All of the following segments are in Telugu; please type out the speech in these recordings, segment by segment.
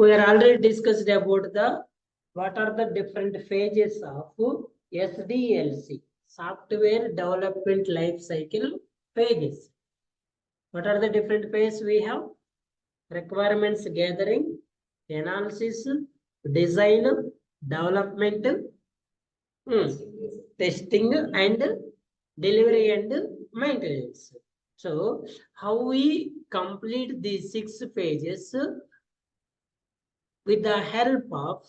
We are already discussed about what are the different phases of SDLC, Software Development Life Cycle phases. What are the different phases we have? Requirements gathering, analysis, design, development, testing, and delivery and maintenance. So how we complete these 6 phases with the help of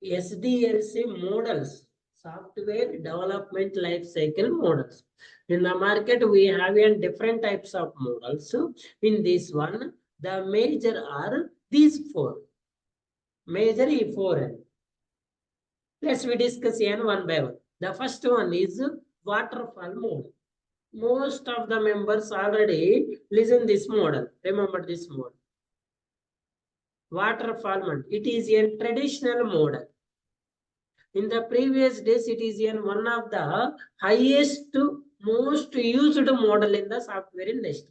SDLC models, Software Development Life Cycle models. In the market, we have different types of models. In this one, the major are these 4. Major E4. Let's we discuss one by one. The first one is waterfall model. Most of the members already listen this model. Remember this model. Waterfall model. It is a traditional model. In the previous days, it is one of the highest, most used model in the software industry.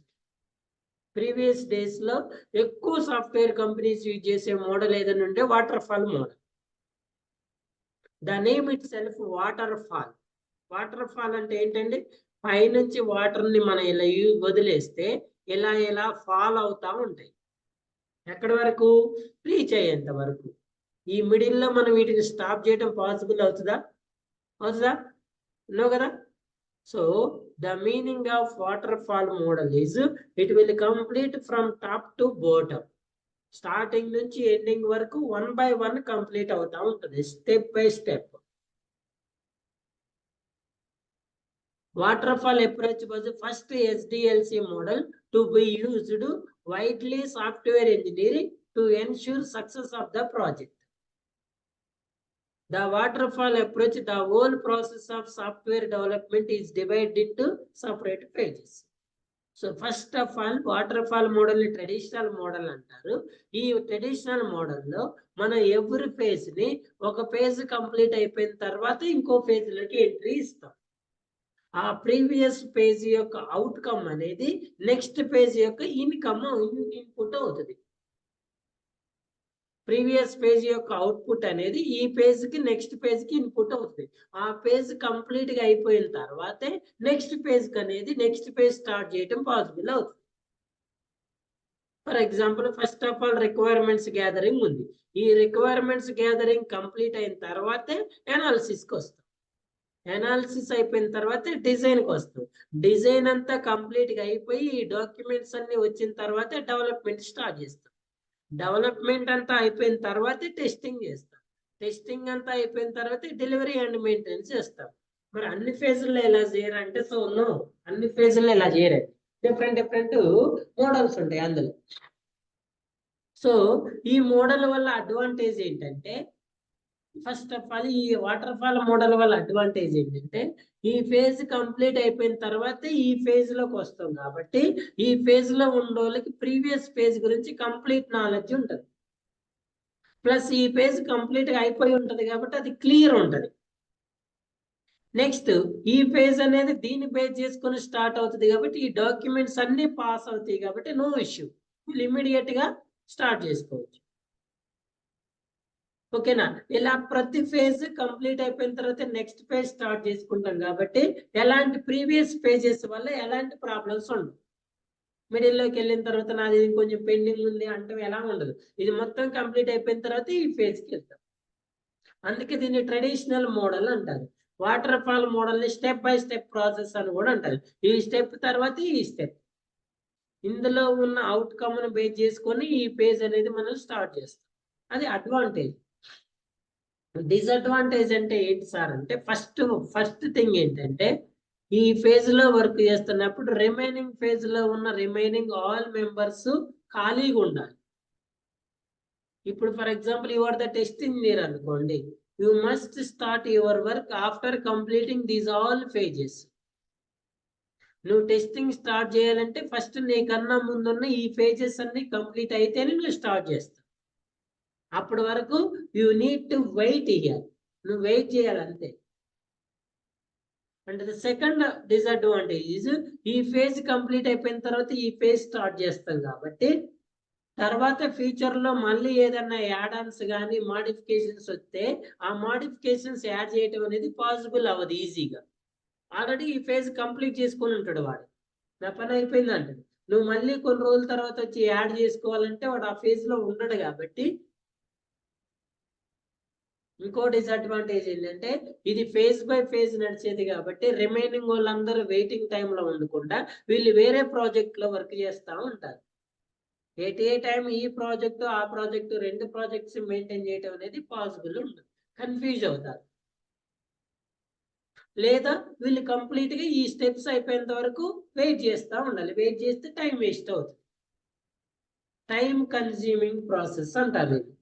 Previous days lo ekku software companies use chese model edaina unte waterfall model. The name itself waterfall. Waterfall ante entandi పై నుంచి వాటర్ ని మనం ఇలా వదిలేస్తే ఇలా ఫాల్ అవుతా ఉంటాయి. ఎక్కడి వరకు? రీచ్ అయ్యేంత వరకు. ఈ మిడిల్ లో మనం వీటిని స్టాప్ చేయడం పాసిబుల్ అవుతుందా? నో కదా. So the meaning of waterfall model is it will complete from top to bottom. Starting నుంచి ఎండింగ్ వరకు 1 by 1 కంప్లీట్ అవుతా ఉంటుంది, step by step. Waterfall approach was the first SDLC model to be used widely software engineering to ensure success of the project. The waterfall approach, the whole process of software development is divided into separate phases. So first of all, waterfall model traditional model antaru. Ee traditional model lo mana every phase ni oka phase complete ayipoyin tarvata inko phase loki entry istam. ఆ ప్రీవియస్ పేజ్ యొక్క అవుట్కమ్ అనేది నెక్స్ట్ పేజ్ యొక్క ఇన్కమ్ ఇన్పుట్ అవుతుంది. ప్రీవియస్ పేజ్ యొక్క అవుట్పుట్ అనేది ఈ పేజ్ కి నెక్స్ట్ పేజ్ కి ఇన్పుట్ అవుతుంది. ఆ పేజ్ కంప్లీట్ గా అయిపోయిన తర్వాతే నెక్స్ట్ పేజ్ కి అనేది నెక్స్ట్ పేజ్ స్టార్ట్ చేయడం పాసిబుల్ అవుతుంది. For example, first of all requirements gathering ఉంది. ఈ రిక్వైర్మెంట్స్ గ్యాదరింగ్ కంప్లీట్ అయిన తర్వాతే అనాలిసిస్ కి వస్తాం. అనాలిసిస్ అయిపోయిన తర్వాత డిజైన్ కి వస్తాం. డిజైన్ అంతా కంప్లీట్ గా అయిపోయి ఈ డాక్యుమెంట్స్ అన్ని వచ్చిన తర్వాత డెవలప్మెంట్ స్టార్ట్ చేస్తాం. డెవలప్మెంట్ అంతా అయిపోయిన తర్వాత టెస్టింగ్ చేస్తాం. టెస్టింగ్ అంతా అయిపోయిన తర్వాత డెలివరీ అండ్ మెయింటెనెన్స్ చేస్తాం. మరి అన్ని ఫేజుల్లో ఎలా చేయరంటే అన్ని ఫేజుల్లో ఎలా చేయరు. డిఫరెంట్ మోడల్స్ ఉంటాయి అందులో. సో ఈ మోడల్ వల్ల అడ్వాంటేజ్ ఏంటంటే, ఫస్ట్ ఆఫ్ ఆల్ ఈ వాటర్ ఫాల్ మోడల్ వల్ల అడ్వాంటేజ్ ఏంటంటే, ఈ ఫేజ్ కంప్లీట్ అయిపోయిన తర్వాత ఈ ఫేజ్ లోకి వస్తాం కాబట్టి ఈ ఫేజ్ లో ఉన్న వాళ్ళకి ప్రీవియస్ ఫేజ్ గురించి కంప్లీట్ నాలెడ్జ్ ఉంటుంది. ప్లస్ ఈ ఫేజ్ కంప్లీట్ గా అయిపోయి ఉంటది కాబట్టి అది క్లియర్ ఉంటది. నెక్స్ట్ ఈ ఫేజ్ అనేది దీన్ని బేస్ చేసుకొని స్టార్ట్ అవుతుంది కాబట్టి ఈ డాక్యుమెంట్స్ అన్ని పాస్ అవుతాయి కాబట్టి నో ఇష్యూ, ఇమీడియట్ గా స్టార్ట్ చేసుకోవచ్చు. ఓకేనా. ఇలా ప్రతి ఫేజ్ కంప్లీట్ అయిపోయిన తర్వాత నెక్స్ట్ ఫేజ్ స్టార్ట్ చేసుకుంటాం కాబట్టి ఎలాంటి ప్రీవియస్ ఫేజెస్ వల్ల ఎలాంటి ప్రాబ్లమ్స్ ఉండవు. మిడిల్లోకి వెళ్ళిన తర్వాత నాది కొంచెం పెండింగ్ ఉంది అంటే ఎలా ఉండదు. ఇది మొత్తం కంప్లీట్ అయిపోయిన తర్వాత ఈ ఫేజ్కి వెళ్తాం. అందుకే దీన్ని ట్రెడిషనల్ మోడల్ అంటారు. వాటర్ ఫాల్ మోడల్ ని స్టెప్ బై స్టెప్ ప్రాసెస్ అని కూడా అంటారు. ఈ స్టెప్ తర్వాత ఈ స్టెప్, ఇందులో ఉన్న అవుట్కమ్ ను బేస్ చేసుకొని ఈ ఫేజ్ అనేది మనం స్టార్ట్ చేస్తాం. అది అడ్వాంటేజ్. డిసడ్వాంటేజ్ అంటే ఏంటి సార్ అంటే, ఫస్ట్ థింగ్ ఏంటంటే, ఈ ఫేజ్ లో వర్క్ చేస్తున్నప్పుడు రిమైనింగ్ ఫేజ్ లో ఉన్న రిమైనింగ్ ఆల్ మెంబర్స్ ఖాళీగా ఉండాలి. ఇప్పుడు for example you are the test engineer అనుకోండి, you must start your work after completing these all phases. నువ్వు టెస్టింగ్ స్టార్ట్ చేయాలంటే ఫస్ట్ నీకన్నా ముందున్న ఈ ఫేజెస్ అన్ని కంప్లీట్ అయితేనే నువ్వు స్టార్ట్ చేస్తావు. అప్పటి వరకు you need to wait here, నువ్వు వెయిట్ చేయాలంతే. అండ్ ద సెకండ్ డిసడ్వాంటేజ్ ఈ ఫేజ్ కంప్లీట్ అయిపోయిన తర్వాత ఈ ఫేజ్ స్టార్ట్ చేస్తాం కాబట్టి తర్వాత ఫ్యూచర్ లో మళ్ళీ ఏదన్నా యాడ్ ఆన్స్ కానీ మాడిఫికేషన్స్ వస్తే ఆ మాడిఫికేషన్స్ యాడ్ చేయటం అనేది పాసిబుల్ అవ్వదు ఈజీగా. ఆల్రెడీ ఈ ఫేజ్ కంప్లీట్ చేసుకొని ఉంటాడు వాడు, నా పని అయిపోయిందంటే. నువ్వు మళ్ళీ కొన్ని రోజుల తర్వాత వచ్చి యాడ్ చేసుకోవాలంటే వాడు ఆ ఫేజ్ లో ఉండడు. కాబట్టి ఇంకో డిసడ్వాంటేజ్ ఏంటంటే ఇది ఫేజ్ బై ఫేజ్ నడిచేది కాబట్టి రిమైనింగ్ వాళ్ళందరూ వెయిటింగ్ టైంలో ఉండకుండా వీళ్ళు వేరే ప్రాజెక్ట్ లో వర్క్ చేస్తూ ఉంటారు. ఏ టైం ఈ ప్రాజెక్టు ఆ ప్రాజెక్టు రెండు ప్రాజెక్ట్స్ మెయింటైన్ చేయడం అనేది పాసిబుల్ ఉండదు, కన్ఫ్యూజ్ అవుతారు. లేదా వీళ్ళు కంప్లీట్ గా ఈ స్టెప్స్ అయిపోయేంత వరకు వెయిట్ చేస్తూ ఉండాలి. వెయిట్ చేస్తే టైం వేస్ట్ అవుతుంది. టైం కన్జ్యూమింగ్ ప్రాసెస్ అంటారు ఇది.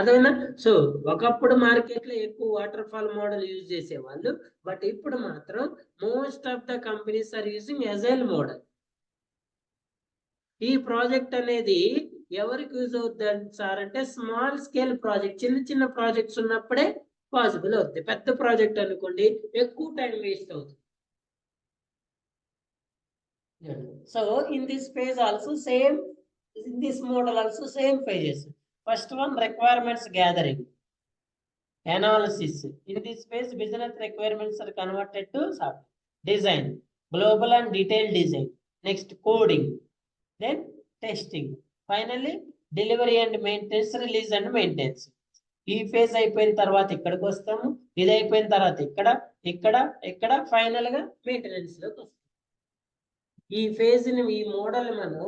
అదేనా? సో ఒకప్పుడు మార్కెట్ లో ఎక్కువ వాటర్ ఫాల్ మోడల్ యూజ్ చేసేవాళ్ళు, బట్ ఇప్పుడు మాత్రం most of the companies are using agile model. ఈ ప్రాజెక్ట్ అనేది ఎవరికి యూజ్ అవుతుంది సార్ అంటే స్మాల్ స్కేల్ ప్రాజెక్ట్, చిన్న చిన్న ప్రాజెక్ట్స్ ఉన్నప్పుడే పాసిబుల్ అవుతుంది. పెద్ద ప్రాజెక్ట్ అనుకోండి ఎక్కువ టైం వేస్ట్ అవుతుంది. So in this phase also same, in this model also same phases. First one, requirements gathering, analysis. In this phase business requirements are converted to software. Design, global and detailed design. Next coding, then testing, finally delivery and maintenance, release and maintenance. ఈ ఫేజ్ అయిపోయిన తర్వాత ఇక్కడికి వస్తాము, ఇది అయిపోయిన తర్వాత ఇక్కడ ఇక్కడ ఇక్కడ ఫైనల్ గా మెయింటెనెన్స్ లోకి వస్తాం. ఈ ఫేజ్ ని, ఈ మోడల్ మనం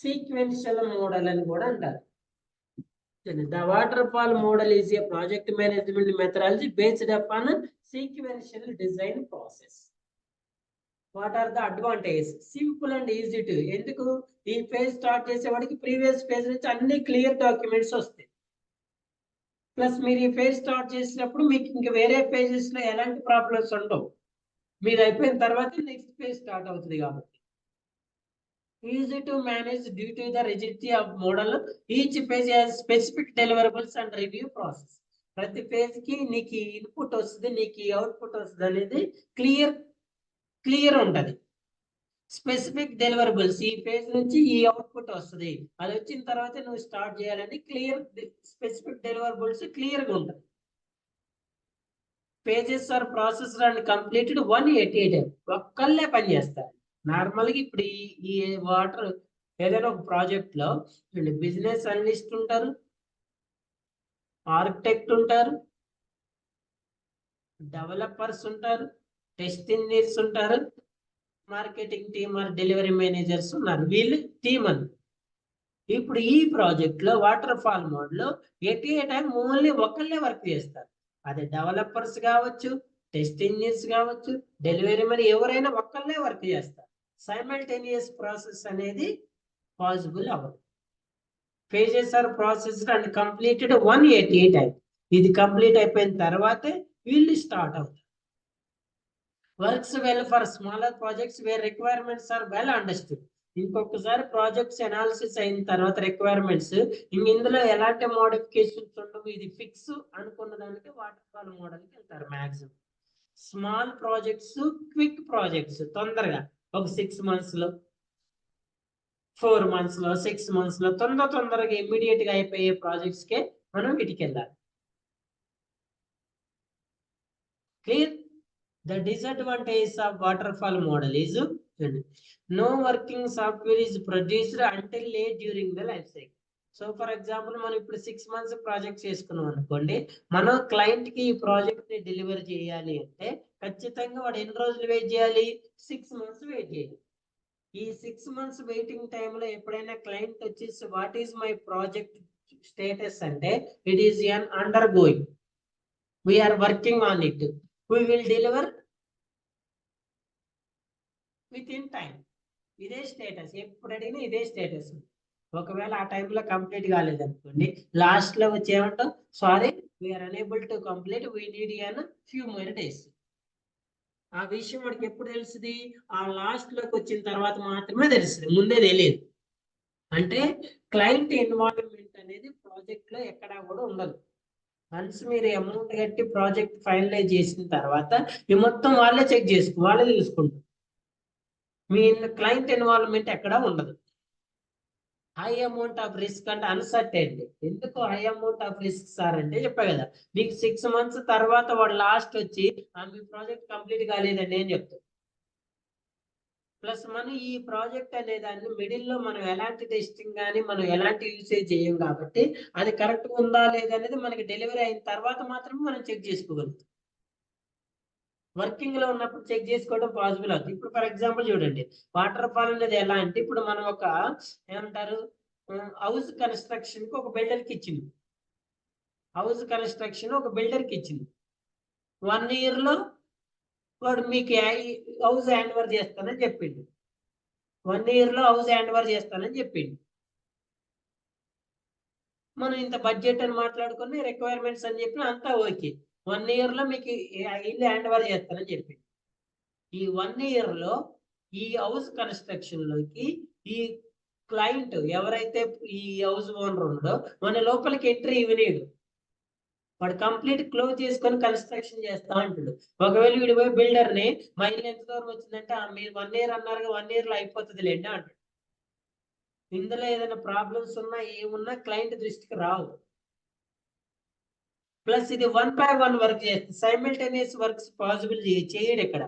సీక్వెన్షియల్ మోడల్ అని కూడా అంటారు. The waterfall model is a project management methodology based upon sequential design process. What are the advantage? Simple and easy to. ఎందుకు? ఈ ఫేజ్ స్టార్ట్ చేసేవాడికి ప్రీవియస్ ఫేజ్ నుంచి అన్ని క్లియర్ డాక్యుమెంట్స్ వస్తాయి. ప్లస్ మీరు ఈ ఫేజ్ స్టార్ట్ చేసినప్పుడు మీకు ఇంక వేరే ఫేజెస్ లో ఎలాంటి ప్రాబ్లమ్స్ ఉండవు. మీరు అయిపోయిన తర్వాత నెక్స్ట్ ఫేజ్ స్టార్ట్ అవుతుంది. కాబట్టి easy to manage due to the rigidity of model. Each phase has specific deliverables and review process. ప్రతి ఫేజ్ కి నీకు ఇన్పుట్ వస్తుంది, నీకు అవుట్పుట్ వస్తుంది అనేది క్లియర్ ఉంటది. స్పెసిఫిక్ డెలివరబుల్స్, ఈ ఫేజ్ నుంచి ఈ అవుట్పుట్ వస్తుంది, అది వచ్చిన తర్వాత నువ్వు స్టార్ట్ చేయాలని క్లియర్ స్పెసిఫిక్ డెలివరబుల్స్ క్లియర్ గా ఉంటుంది. Phases are processed and completed 180 time. ఒక్కళ్ళే పని చేస్తారు. నార్మల్ గా ఇప్పుడు ఈ వాటర్ ఏదైనా ఒక ప్రాజెక్ట్ లో బిజినెస్ అనలిస్ట్ ఉంటారు, ఆర్కిటెక్ట్ ఉంటారు, డెవలపర్స్ ఉంటారు, టెస్ట్ ఇంజనీర్స్ ఉంటారు, marketing team or delivery managers ఉన్నారు. వీళ్ళు టీమ్ అని. ఇప్పుడు ఈ ప్రాజెక్ట్ లో వాటర్ ఫాల్ మోడ్ లో ఎట్ ఏ టైం ఓన్లీ ఒకళ్ళే వర్క్ చేస్తారు. అది డెవలపర్స్ కావచ్చు, టెస్ట్ ఇంజనీర్స్ కావచ్చు, డెలివరీ మరి ఎవరైనా ఒక్కళ్ళే వర్క్ చేస్తారు. సైమల్టేనియస్ ప్రాసెస్ అనేది పాసిబుల్ అవ్వదు. Phases are processed and completed 180 time. ఇది కంప్లీట్ అయిపోయిన తర్వాతే వీళ్ళు స్టార్ట్ అవుతారు. Works well for smaller projects where requirements are well understood. ఇంకొకసారి ప్రాజెక్ట్స్ అనాలిసిస్ అయిన తర్వాత రిక్వైర్మెంట్స్ ఇందులో ఎలాంటి మోడిఫికేషన్స్ ఉండవు, ఇది ఫిక్స్ అనుకున్న దానికి వాటర్ ఫాల్ మోడల్కి వెళ్తారు maximum. Small projects, quick projects తొందరగా ఒక 6 months లో, 4 months లో, 6 months లో తొందరగా ఇమ్మీడియట్ గా అయిపోయే ప్రాజెక్ట్స్ కే మనం వీటికి వెళ్ళాలి. Clear? The disadvantage of waterfall model is no working software is produced until late during the life cycle. So for example మనం ఇప్పుడు 6 months ప్రాజెక్ట్ చేసుకున్నాం అనుకోండి, మనం క్లయింట్ కి ఈ ప్రాజెక్ట్ ని డెలివర్ చేయాలి అంటే ఖచ్చితంగా వాడు ఎన్ని రోజులు వెయిట్ చేయాలి? 6 months వెయిట్ చేయాలి. ఈ 6 months వెయిటింగ్ టైంలో ఎప్పుడైనా క్లయింట్ వచ్చేసి what is my project status అంటే it is an undergoing, we're working on it, we will deliver within time. ఇదే స్టేటస్, ఎప్పుడు అడిగినా ఇదే స్టేటస్. ఒకవేళ ఆ టైంలో కంప్లీట్ కాలేదనుకోండి, లాస్ట్ లో వచ్చి ఏమంటాం, sorry we are unable to complete, we need an few more days. ఆ విషయం మనకి ఎప్పుడు తెలుస్తుంది? ఆ లాస్ట్ లోకి వచ్చిన తర్వాత మాత్రమే తెలుస్తుంది, ముందే తెలియదు. అంటే క్లయింట్ ఇన్వాల్వ్మెంట్ అనేది ప్రాజెక్ట్ లో ఎక్కడా కూడా ఉండదు. వన్స్ మీరు అమౌంట్ కట్టి ప్రాజెక్ట్ ఫైనలైజ్ చేసిన తర్వాత ఈ మొత్తం వాళ్ళే చెక్ వాళ్ళే తెలుసుకుంటారు. మీ క్లయింట్ ఇన్వాల్వ్మెంట్ ఎక్కడా ఉండదు. హై అమౌంట్ ఆఫ్ రిస్క్ అంటే అన్సర్టెనిటీ. ఎందుకు high amount of risk sir అంటే చెప్పా కదా, మీకు 6 months తర్వాత వాడు లాస్ట్ వచ్చి మీ ప్రాజెక్ట్ కంప్లీట్ కాలేదండి అని చెప్తారు. ప్లస్ మనం ఈ ప్రాజెక్ట్ అనే దాన్ని మిడిల్లో మనం ఎలాంటి టెస్టింగ్ కానీ మనం ఎలాంటి యూసేజ్ చేయం కాబట్టి అది కరెక్ట్ ఉందా లేదనేది మనకి డెలివరీ అయిన తర్వాత మాత్రమే మనం చెక్ చేసుకోగలుగుతాం. వర్కింగ్ లో ఉన్నప్పుడు చెక్ చేసుకోవడం పాసిబుల్ అవుతుంది. ఇప్పుడు ఫర్ ఎగ్జాంపుల్ చూడండి, వాటర్ ఫాల్ అనేది ఎలా అంటే, ఇప్పుడు మనం ఒక ఏమంటారు హౌస్ కన్స్ట్రక్షన్ కి ఒక బిల్డర్ కి ఇచ్చింది. హౌస్ కన్స్ట్రక్షన్ ఒక బిల్డర్ కి ఇచ్చింది. 1 year లో వాడు మీకు హౌస్ హ్యాండ్ ఓవర్ చేస్తానని చెప్పిండు. 1 year లో హౌస్ హ్యాండ్ ఓవర్ చేస్తానని చెప్పిండు. మనం ఇంత బడ్జెట్ అని మాట్లాడుకుని రిక్వైర్మెంట్స్ అని చెప్పి అంతా ఓకే. 1 year లో మీకు ఇల్లు హ్యాండ్ ఓవర్ చేస్తానని చెప్పిండు. ఈ 1 year లో ఈ హౌస్ కన్స్ట్రక్షన్ లోకి ఈ క్లయింట్ ఎవరైతే ఈ హౌస్ ఓనర్ ఉండో మన లోపలికి ఎంట్రీ ఇవ్వలేడు. వాడు కంప్లీట్ క్లోజ్ చేసుకొని కన్స్ట్రక్షన్ చేస్తా అంటాడు. ఒకవేళ వీడి పోయి బిల్డర్ ని మా ఇల్లు ఎంత దూరం వచ్చిందంటే మీరు 1 year అన్నారు, 1 year లో అయిపోతుంది లేండి అంటాడు. ఇందులో ఏదైనా ప్రాబ్లమ్స్ ఉన్నా ఏమున్నా క్లయింట్ దృష్టికి రావు. ప్లస్ ఇది 1 by 1 వర్క్ చేస్తుంది. సైమిల్టేనియస్ వర్క్స్ పాసిబుల్ చేయడు ఇక్కడ.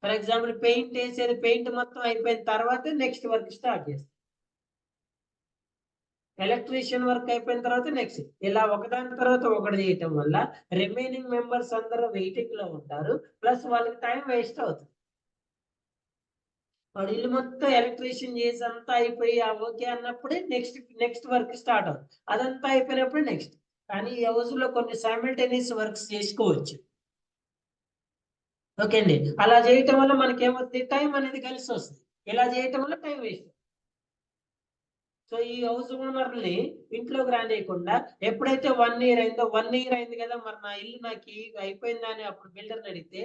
ఫర్ ఎగ్జాంపుల్ పెయింట్ వేసేది, పెయింట్ మొత్తం అయిపోయిన తర్వాత నెక్స్ట్ వర్క్ స్టార్ట్ చేస్తాం. ఎలక్ట్రీషియన్ వర్క్ అయిపోయిన తర్వాత నెక్స్ట్, ఇలా ఒకదాని తర్వాత ఒకటి చేయటం వల్ల రిమైనింగ్ మెంబర్స్ అందరూ వెయిటింగ్ లో ఉంటారు. ప్లస్ వాళ్ళకి టైం వేస్ట్ అవుతుంది. వాడు ఇల్లు మొత్తం ఎలక్ట్రీషియన్ చేసి అంతా అయిపోయి ఓకే అన్నప్పుడే నెక్స్ట్ వర్క్ స్టార్ట్ అవుతుంది. అదంతా అయిపోయినప్పుడు నెక్స్ట్. కానీ ఈ హౌస్ లో కొన్ని సైమిల్టేనియస్ వర్క్స్ చేసుకోవచ్చు. ఓకే అండి. అలా చేయటం వల్ల మనకి ఏమవుతుంది, టైం అనేది కలిసి వస్తుంది. ఇలా చేయటం వల్ల టైం వేస్ట్. సో ఈ హౌస్ ఓనర్ని ఇంట్లోకి రానియకుండా ఎప్పుడైతే 1 year అయిందో, 1 year అయింది కదా మరి నా ఇల్లు నాకు అయిపోయిందా అని అప్పుడు బిల్డర్ని అడిగితే,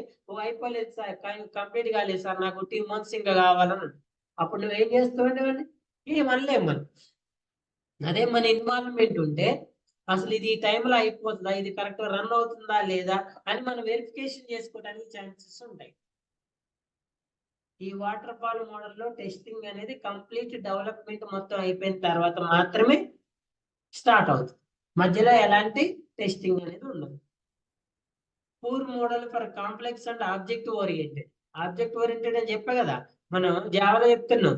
అయిపోలేదు సార్, కంప్లీట్ కాలేదు సార్, నాకు 2 months ఇంకా కావాలని. అప్పుడు నువ్వేం చేస్తావండి? ఏం అనలేము మనం. అదే మన ఇన్వాల్వ్మెంట్ ఉంటే అసలు ఇది ఈ టైంలో అయిపోతుందా, ఇది కరెక్ట్ రన్ అవుతుందా లేదా అని మనం వెరిఫికేషన్ చేసుకోవడానికి ఛాన్సెస్ ఉంటాయి. ఈ వాటర్ ఫాల్ మోడల్లో టెస్టింగ్ అనేది కంప్లీట్ డెవలప్మెంట్ మొత్తం అయిపోయిన తర్వాత మాత్రమే స్టార్ట్ అవుతుంది. మధ్యలో ఎలాంటి టెస్టింగ్ అనేది ఉండదు. Poor model for complex and object oriented. Object oriented అని చెప్పా కదా, మనం జావాలో చెప్తున్నాం.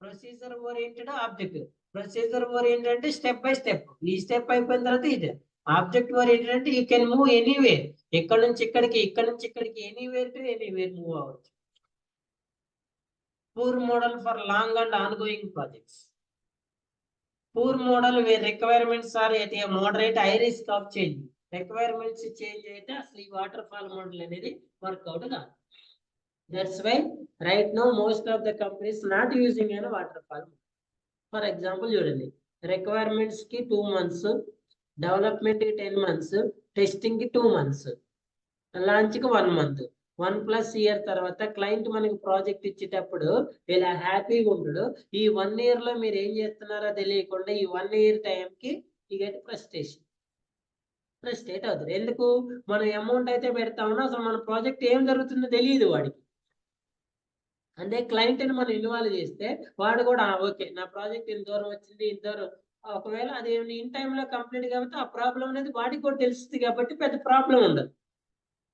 Procedure oriented, object. Procedure oriented అంటే స్టెప్ బై స్టెప్, ఈ స్టెప్ అయిపోయిన తర్వాత ఇది. ఆబ్జెక్ట్ ఓరియంటెడ్ అంటే యూ కెన్ మూవ్ ఎనీవేర్, ఎక్కడ నుంచి ఇక్కడికి, ఇక్కడ నుంచి ఇక్కడికి, ఎనీవేర్ టు ఎనీవేర్ మూవ్ అవ్వచ్చు. Poor model for long and ongoing projects. Poor model where requirements are at a moderate high risk of change. Requirements change అయితే అసలు ఈ వాటర్ ఫాల్ మోడల్ అనేది వర్కౌట్ కాదు. That's why right now most of the companies not using అనే వాటర్ ఫాల్. ఫర్ ఎగ్జాంపుల్ చూడండి, రిక్వైర్మెంట్స్ కి 2 months, డెవలప్మెంట్ కి 10 months, టెస్టింగ్ కి 2 months, లాంచ్ కి 1 month. 1+ year తర్వాత క్లయింట్ మనకి ప్రాజెక్ట్ ఇచ్చేటప్పుడు ఇలా హ్యాపీగా ఉంటాడు. ఈ 1 year లో మీరు ఏం చేస్తున్నారో తెలియకుండా ఈ 1 year టైంకి యూ గెట్ ఫ్రస్ట్రేట్ అవుతుంది. ఎందుకు? మనం అమౌంట్ అయితే పెడతామో అసలు మన ప్రాజెక్ట్ ఏం జరుగుతుందో తెలియదు వాడికి. అంటే క్లయింట్ని మనం ఇన్వాల్వ్ చేస్తే వాడు కూడా ఓకే నా ప్రాజెక్ట్ ఇంత దూరం వచ్చింది, ఇంత దూరం. ఒకవేళ అది ఇన్ టైంలో కంప్లీట్ కాబట్టి ఆ ప్రాబ్లం అనేది వాడికి కూడా తెలుస్తుంది కాబట్టి పెద్ద ప్రాబ్లం ఉండదు.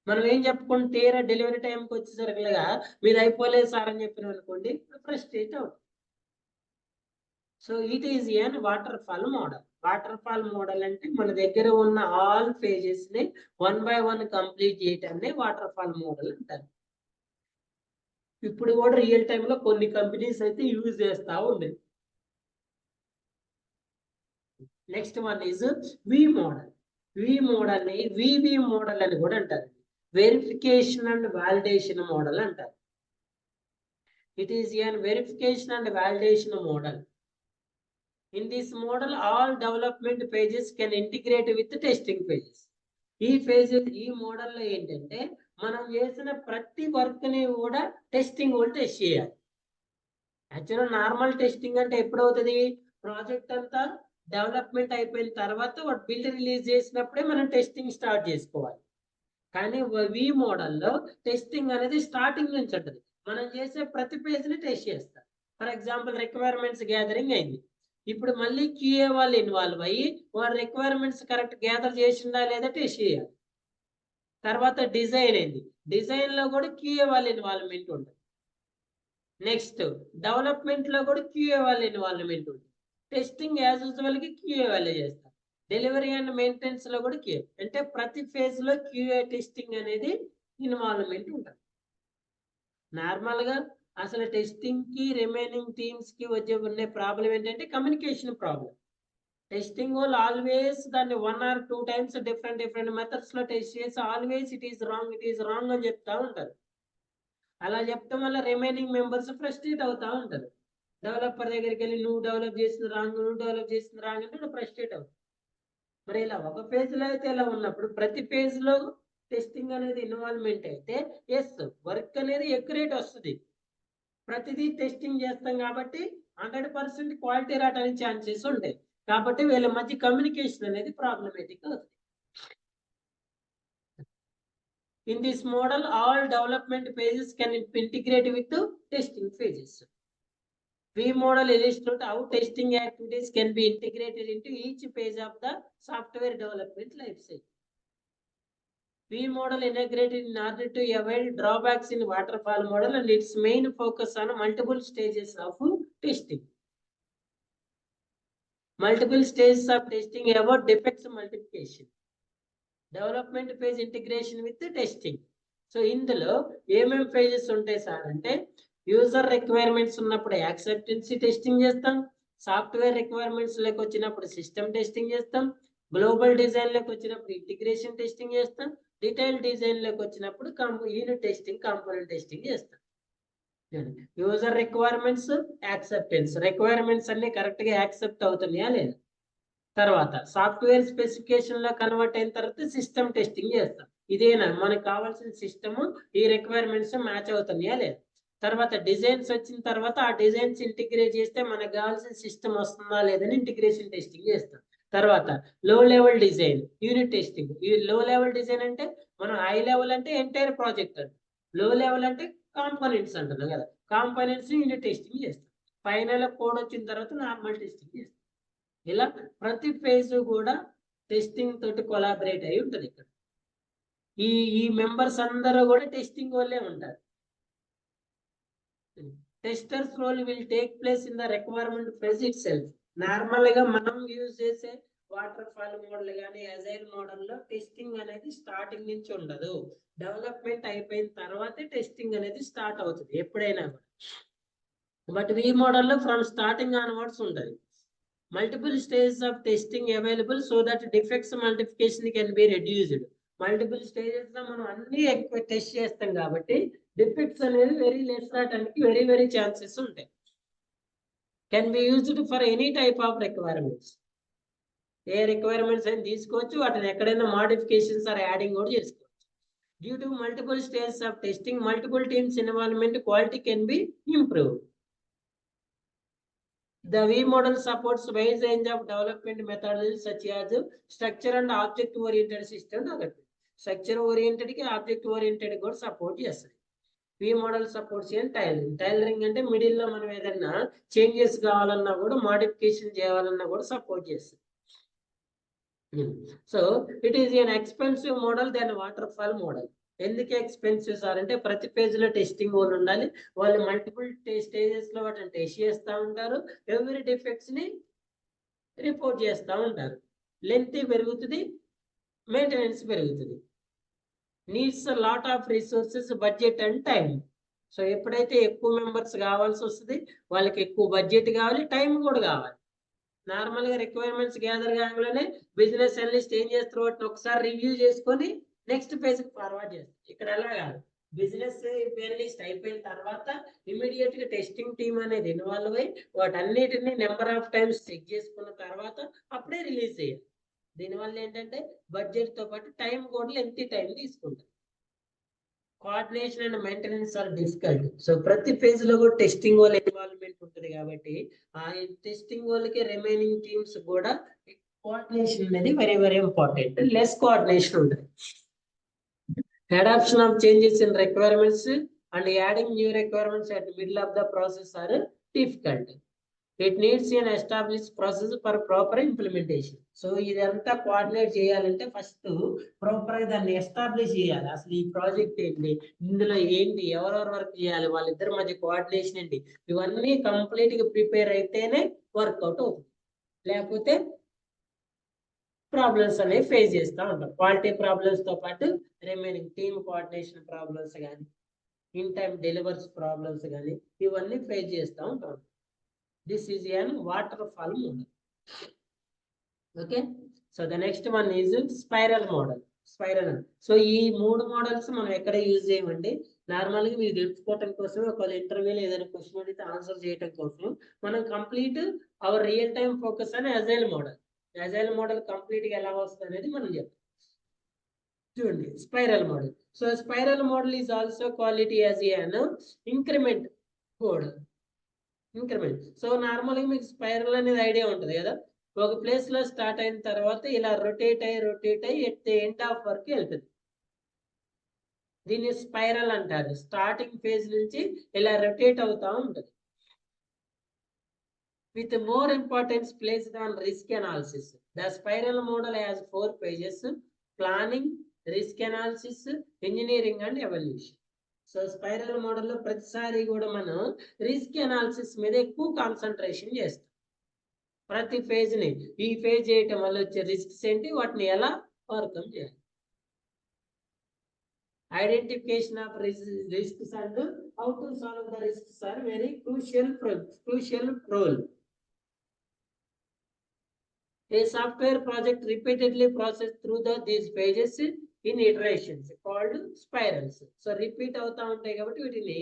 మనం ఏం చెప్పుకుంటే తీరా డెలివరీ టైంకి వచ్చేసరిగా మీరు అయిపోలేదు సార్ అని చెప్పిన అనుకోండి, ఫ్రస్ట్రేట్ అవుతుంది. So it is an waterfall model. Waterfall model అంటే మన దగ్గర ఉన్న ఆల్ ఫేజెస్ ని 1 by 1 కంప్లీట్ చేయటాన్ని వాటర్ ఫాల్ మోడల్ అంటారు. ఇప్పుడు కూడా రియల్ టైమ్ లో కొన్ని కంపెనీస్ అయితే యూజ్ చేస్తా ఉండేది. Next one is V model. V model ని వివి మోడల్ అని కూడా అంటారు. వెరిఫికేషన్ అండ్ వాలిడేషన్ మోడల్ అంటారు. It is an verification and validation model. In this model, all development pages can integrate with testing pages. ఈ phases, ఈ మోడల్లో ఏంటంటే మనం చేసిన ప్రతి వర్క్ ని కూడా టెస్టింగ్ వాళ్ళు టెస్ట్ చేయాలి. యాక్చువల్గా నార్మల్ టెస్టింగ్ అంటే ఎప్పుడు అవుతుంది? ప్రాజెక్ట్ అంతా డెవలప్మెంట్ అయిపోయిన తర్వాత వాడు బిల్డ్ రిలీజ్ చేసినప్పుడే మనం టెస్టింగ్ స్టార్ట్ చేసుకోవాలి. కానీ వి మోడల్లో టెస్టింగ్ అనేది స్టార్టింగ్ నుంచి ఉంటుంది. మనం చేసే ప్రతి పేజ్ని టెస్ట్ చేస్తాం. ఫర్ ఎగ్జాంపుల్ రిక్వైర్మెంట్స్ గ్యాదరింగ్ అయింది. ఇప్పుడు మళ్ళీ QA వాళ్ళు ఇన్వాల్వ్ అయ్యి వాడు రిక్వైర్మెంట్స్ కరెక్ట్ గ్యాదర్ చేసిందా లేదా టెస్ట్ చేయాలి. తర్వాత డిజైన్ అయింది. డిజైన్ లో కూడా QA వాళ్ళ ఇన్వాల్వ్మెంట్ ఉంటుంది. నెక్స్ట్ డెవలప్మెంట్ లో కూడా QA వాళ్ళ ఇన్వాల్వ్మెంట్ ఉంటుంది. టెస్టింగ్ యాజ్ యూజువల్ కి QA వాళ్ళే చేస్తారు. డెలివరీ అండ్ మెయింటెనెన్స్ లో కూడా QA, అంటే ప్రతి ఫేజ్ లో QA టెస్టింగ్ అనేది ఇన్వాల్వ్మెంట్ ఉంటుంది. నార్మల్ గా అసలు టెస్టింగ్ కి రిమైనింగ్ టీమ్స్ కి వచ్చే ఉండే ప్రాబ్లం ఏంటంటే కమ్యూనికేషన్ ప్రాబ్లం. టెస్టింగ్ వాళ్ళు ఆల్వేస్ దాన్ని 1 or 2 times డిఫరెంట్ మెథడ్స్ లో టెస్ట్ చేసి ఆల్వేస్ ఇట్ ఈస్ రాంగ్ అని చెప్తా ఉంటారు. అలా చెప్తాం వల్ల రిమైనింగ్ మెంబర్స్ ఫ్రస్ట్రేట్ అవుతా ఉంటారు. డెవలపర్ దగ్గరికి వెళ్ళి నువ్వు డెవలప్ చేసింది రాంగ్ అంటే ఫ్రస్ట్రేట్ అవుతుంది. మరి ఇలా ఒక ఫేజ్ లో అయితే ఇలా ఉన్నప్పుడు ప్రతి ఫేజ్ లో టెస్టింగ్ అనేది ఇన్వాల్వ్మెంట్ అయితే ఎస్ వర్క్ అనేది ఎక్యురేట్ వస్తుంది. ప్రతిదీ టెస్టింగ్ చేస్తాం కాబట్టి 100% క్వాలిటీ రావడానికి ఛాన్సెస్ ఉంటాయి. కాబట్టి వీళ్ళ మధ్య కమ్యూనికేషన్ అనేది ప్రాబ్లమేటిక్ అవుతుంది. In this model, all development phases can integrate with the testing phases. V model illustrates how testing activities can be integrated into each phase of the software development life cycle. V model integrated in order to avoid drawbacks in waterfall model and its main focus on multiple stages of testing. Multiple stages of testing about defects multiplication. Development phase integration with testing. So ఇందులో ఏమేమి ఫేజెస్ ఉంటాయి సార్ అంటే యూజర్ రిక్వైర్మెంట్స్ ఉన్నప్పుడు యాక్సెప్టెన్సీ టెస్టింగ్ చేస్తాం, సాఫ్ట్వేర్ రిక్వైర్మెంట్స్ లోకి వచ్చినప్పుడు సిస్టమ్ టెస్టింగ్ చేస్తాం, గ్లోబల్ డిజైన్ లోకి వచ్చినప్పుడు ఇంటిగ్రేషన్ టెస్టింగ్ చేస్తాం, డీటెయిల్ డిజైన్ లోకి వచ్చినప్పుడు యూనిట్ టెస్టింగ్, కాంపోనెంట్ టెస్టింగ్ చేస్తాం. యూజర్ రిక్వైర్మెంట్స్, యాక్సెప్టెన్స్, రిక్వైర్మెంట్స్ అన్ని కరెక్ట్ గా యాక్సెప్ట్ అవుతున్నాయా లేదా. తర్వాత సాఫ్ట్వేర్ స్పెసిఫికేషన్ లో కన్వర్ట్ అయిన తర్వాత సిస్టమ్ టెస్టింగ్ చేస్తాం. ఇదేనా మనకు కావాల్సిన సిస్టమ్, ఈ రిక్వైర్మెంట్స్ మ్యాచ్ అవుతున్నాయా లేదా. తర్వాత డిజైన్స్ వచ్చిన తర్వాత ఆ డిజైన్స్ ఇంటిగ్రేట్ చేస్తే మనకు కావాల్సిన సిస్టమ్ వస్తుందా లేదని ఇంటిగ్రేషన్ టెస్టింగ్ చేస్తాం. తర్వాత లో లెవెల్ డిజైన్, యూనిట్ టెస్టింగ్. ఈ లో లెవెల్ డిజైన్ అంటే మనం హై లెవెల్ అంటే ఎంటైర్ ప్రాజెక్ట్ అంట, లో లెవెల్ అంటే కాంపోనెంట్స్ అంటున్నాం కదా, కాంపోనెంట్స్ యూనిట్ టెస్టింగ్ చేస్తాం. ఫైనల్ కోడ్ వచ్చిన తర్వాత నార్మల్ టెస్టింగ్ చేస్తాం. ఇలా ప్రతి ఫేజ్ కూడా టెస్టింగ్ తోటి కొలాబరేట్ అయి ఉంటుంది. ఇక్కడ ఈ మెంబర్స్ అందరూ కూడా టెస్టింగ్ వల్లే ఉంటారు. Testers role will take place in the requirement phase itself. Normal గా మనం యూజ్ చేసే వాటర్ ఫాల్ మోడల్ కానీ అజైల్ మోడల్ లో టెస్టింగ్ అనేది స్టార్టింగ్ నుంచి ఉండదు. డెవలప్మెంట్ అయిపోయిన తర్వాతే టెస్టింగ్ అనేది స్టార్ట్ అవుతుంది ఎప్పుడైనా కూడా. బట్ ఈ మోడల్లో ఫ్రమ్ స్టార్టింగ్ ఆన్వర్డ్స్ ఉంటుంది. Multiple stages of testing available so that defects multiplication can be reduced. Multiple stages లో మనం అన్ని ఎక్కువ టెస్ట్ చేస్తాం కాబట్టి డిఫెక్ట్స్ అనేది వెరీ లెస్ రావడానికి వెరీ ఛాన్సెస్ ఉంటాయి. Can be used for any type of requirements. A requirements అయినా తీసుకోవచ్చు, వాటిని ఎక్కడైనా మోడిఫికేషన్స్ ఆర్ యాడింగ్ కూడా చేసుకోవచ్చు. Due to multiple stages of testing, multiple teams involvement, quality can be improved. The V model supports wide range of development methodologies such as structure and object oriented system development. Structure oriented ki object oriented కూడా సపోర్ట్ చేస్తుంది. V model supports tailoring. Tailoring అంటే మిడిల్ లో మనం ఏదైనా చేంజెస్ కావాలన్నా కూడా, మోడిఫికేషన్ చేయాలన్నా కూడా సపోర్ట్ చేస్తుంది. So it is an expensive model then waterfall model. ఎందుకు ఎక్స్పెన్సివ్ సార్ అంటే ప్రతి పేజ్ లో టెస్టింగ్ వాళ్ళు ఉండాలి, వాళ్ళు మల్టిపుల్ స్టేజెస్ లో వాటిని టెస్ట్ చేస్తూ ఉంటారు, ఎవరి డిఫెక్ట్స్ ని రిపోర్ట్ చేస్తూ ఉంటారు. లెంత్ పెరుగుతుంది, మెయింటెనెన్స్ పెరుగుతుంది, needs lot of resources, budget and time. So ఎప్పుడైతే ఎక్కువ మెంబర్స్ కావాల్సి వస్తుంది వాళ్ళకి ఎక్కువ బడ్జెట్ కావాలి, టైం కూడా కావాలి. నార్మల్ గా రిక్వైర్మెంట్స్ గ్యాదర్ కాగానే బిజినెస్ అనలిస్ట్ ఏం చేస్తారు, వాటిని ఒకసారి రివ్యూ చేసుకొని నెక్స్ట్ పేజ్ కి ఫార్వర్డ్ చేస్తారు. ఇక్కడ ఎలా కాదు, బిజినెస్ అనలిస్ట్ అయిపోయిన తర్వాత ఇమీడియట్ గా టెస్టింగ్ టీమ్ అనేది ఇన్వాల్వ్ అయ్యి వాటన్నిటిని నెంబర్ ఆఫ్ టైమ్స్ చెక్ చేసుకున్న తర్వాత అప్పుడే రిలీజ్ చేయాలి. దీనివల్ల ఏంటంటే బడ్జెట్ తో పాటు టైం కూడా ఎంత టైం తీసుకుంటారు. Coordination and maintenance are difficult. So ప్రతి ఫేజ్ లో కూడా టెస్టింగ్ వాళ్ళ ఇన్వాల్వ్మెంట్ ఉంటుంది కాబట్టి ఆ టెస్టింగ్ వాళ్ళకి రిమైనింగ్ టీమ్స్ కూడా కోఆర్డినేషన్ అనేది వెరీ ఇంపార్టెంట్. లెస్ కోఆర్డినేషన్ ఉంటుంది. Adoption of changes in requirements and adding new requirements at the middle of the process are difficult. It needs an established process for proper implementation. So ఇదంతా కోఆర్డినేట్ చేయాలంటే ఫస్ట్ ప్రాపర్ గా దాన్ని ఎస్టాబ్లిష్ చేయాలి. అసలు ఈ ప్రాజెక్ట్ ఏంటి, ఇందులో ఏంటి, ఎవరెవరు వర్క్ చేయాలి, వాళ్ళిద్దరి మధ్య కోఆర్డినేషన్ ఏంటి, ఇవన్నీ కంప్లీట్ గా ప్రిపేర్ అయితేనే వర్కౌట్ అవుతుంది. లేకపోతే ప్రాబ్లమ్స్ అనేవి ఫేస్ చేస్తూ ఉంటాం. క్వాలిటీ ప్రాబ్లమ్స్ తో పాటు రిమైనింగ్ టీమ్ కోఆర్డినేషన్ ప్రాబ్లమ్స్ కానీ, ఇన్ టైం డెలివర్స్ ప్రాబ్లమ్స్ కానీ, ఇవన్నీ ఫేస్ చేస్తూ ఉంటాం. This is an waterfall model. Okay, so the next one is spiral model. So ఈ 3 మోడల్స్ మనం ఎక్కడ యూజ్ చేయమండి, నార్మల్ గా మీరు తెలుసుకోవటం కోసం, ఒక ఇంటర్వ్యూలో ఏదైనా క్వశ్చన్ అడిగితే ఆన్సర్ చేయడం కోసం మనం complete hour real time focus అని అజైల్ మోడల్ కంప్లీట్ గా ఎలా వస్తుంది అనేది మనం చెప్తాం. చూడండి, spiral model. So spiral model is also quality as an increment code. So normal గా మీకు స్పైరల్ అనేది ఐడియా ఉంటుంది కదా, ఒక ప్లేస్ లో స్టార్ట్ అయిన తర్వాత ఇలా రొటేట్ అయ్యి at the end of work వెళ్తుంది. దీన్ని స్పైరల్ అంటారు. స్టార్టింగ్ ఫేజ్ నుంచి ఇలా రొటేట్ అవుతా ఉంటుంది. With more importance placed on risk analysis. The spiral model has 4 phases: planning, risk analysis, engineering and evolution. So spiral మోడల్లో ప్రతిసారి కూడా మనం రిస్క్ అనాలిసిస్ మీద ఎక్కువ కాన్సన్ట్రేషన్ చేస్తాం. ప్రతి ఫేజ్ ని ఈ ఫేజ్ చేయటం వల్ల వచ్చే రిస్క్స్ ఏంటి, వాటిని ఎలా ఓవర్కమ్ చేయాలి. Identification of risks and how to solve the risks are very crucial role. A software project repeatedly processed through these phases in iterations called spirals. So repeat అవుతా ఉంటాయి కాబట్టి వీటిని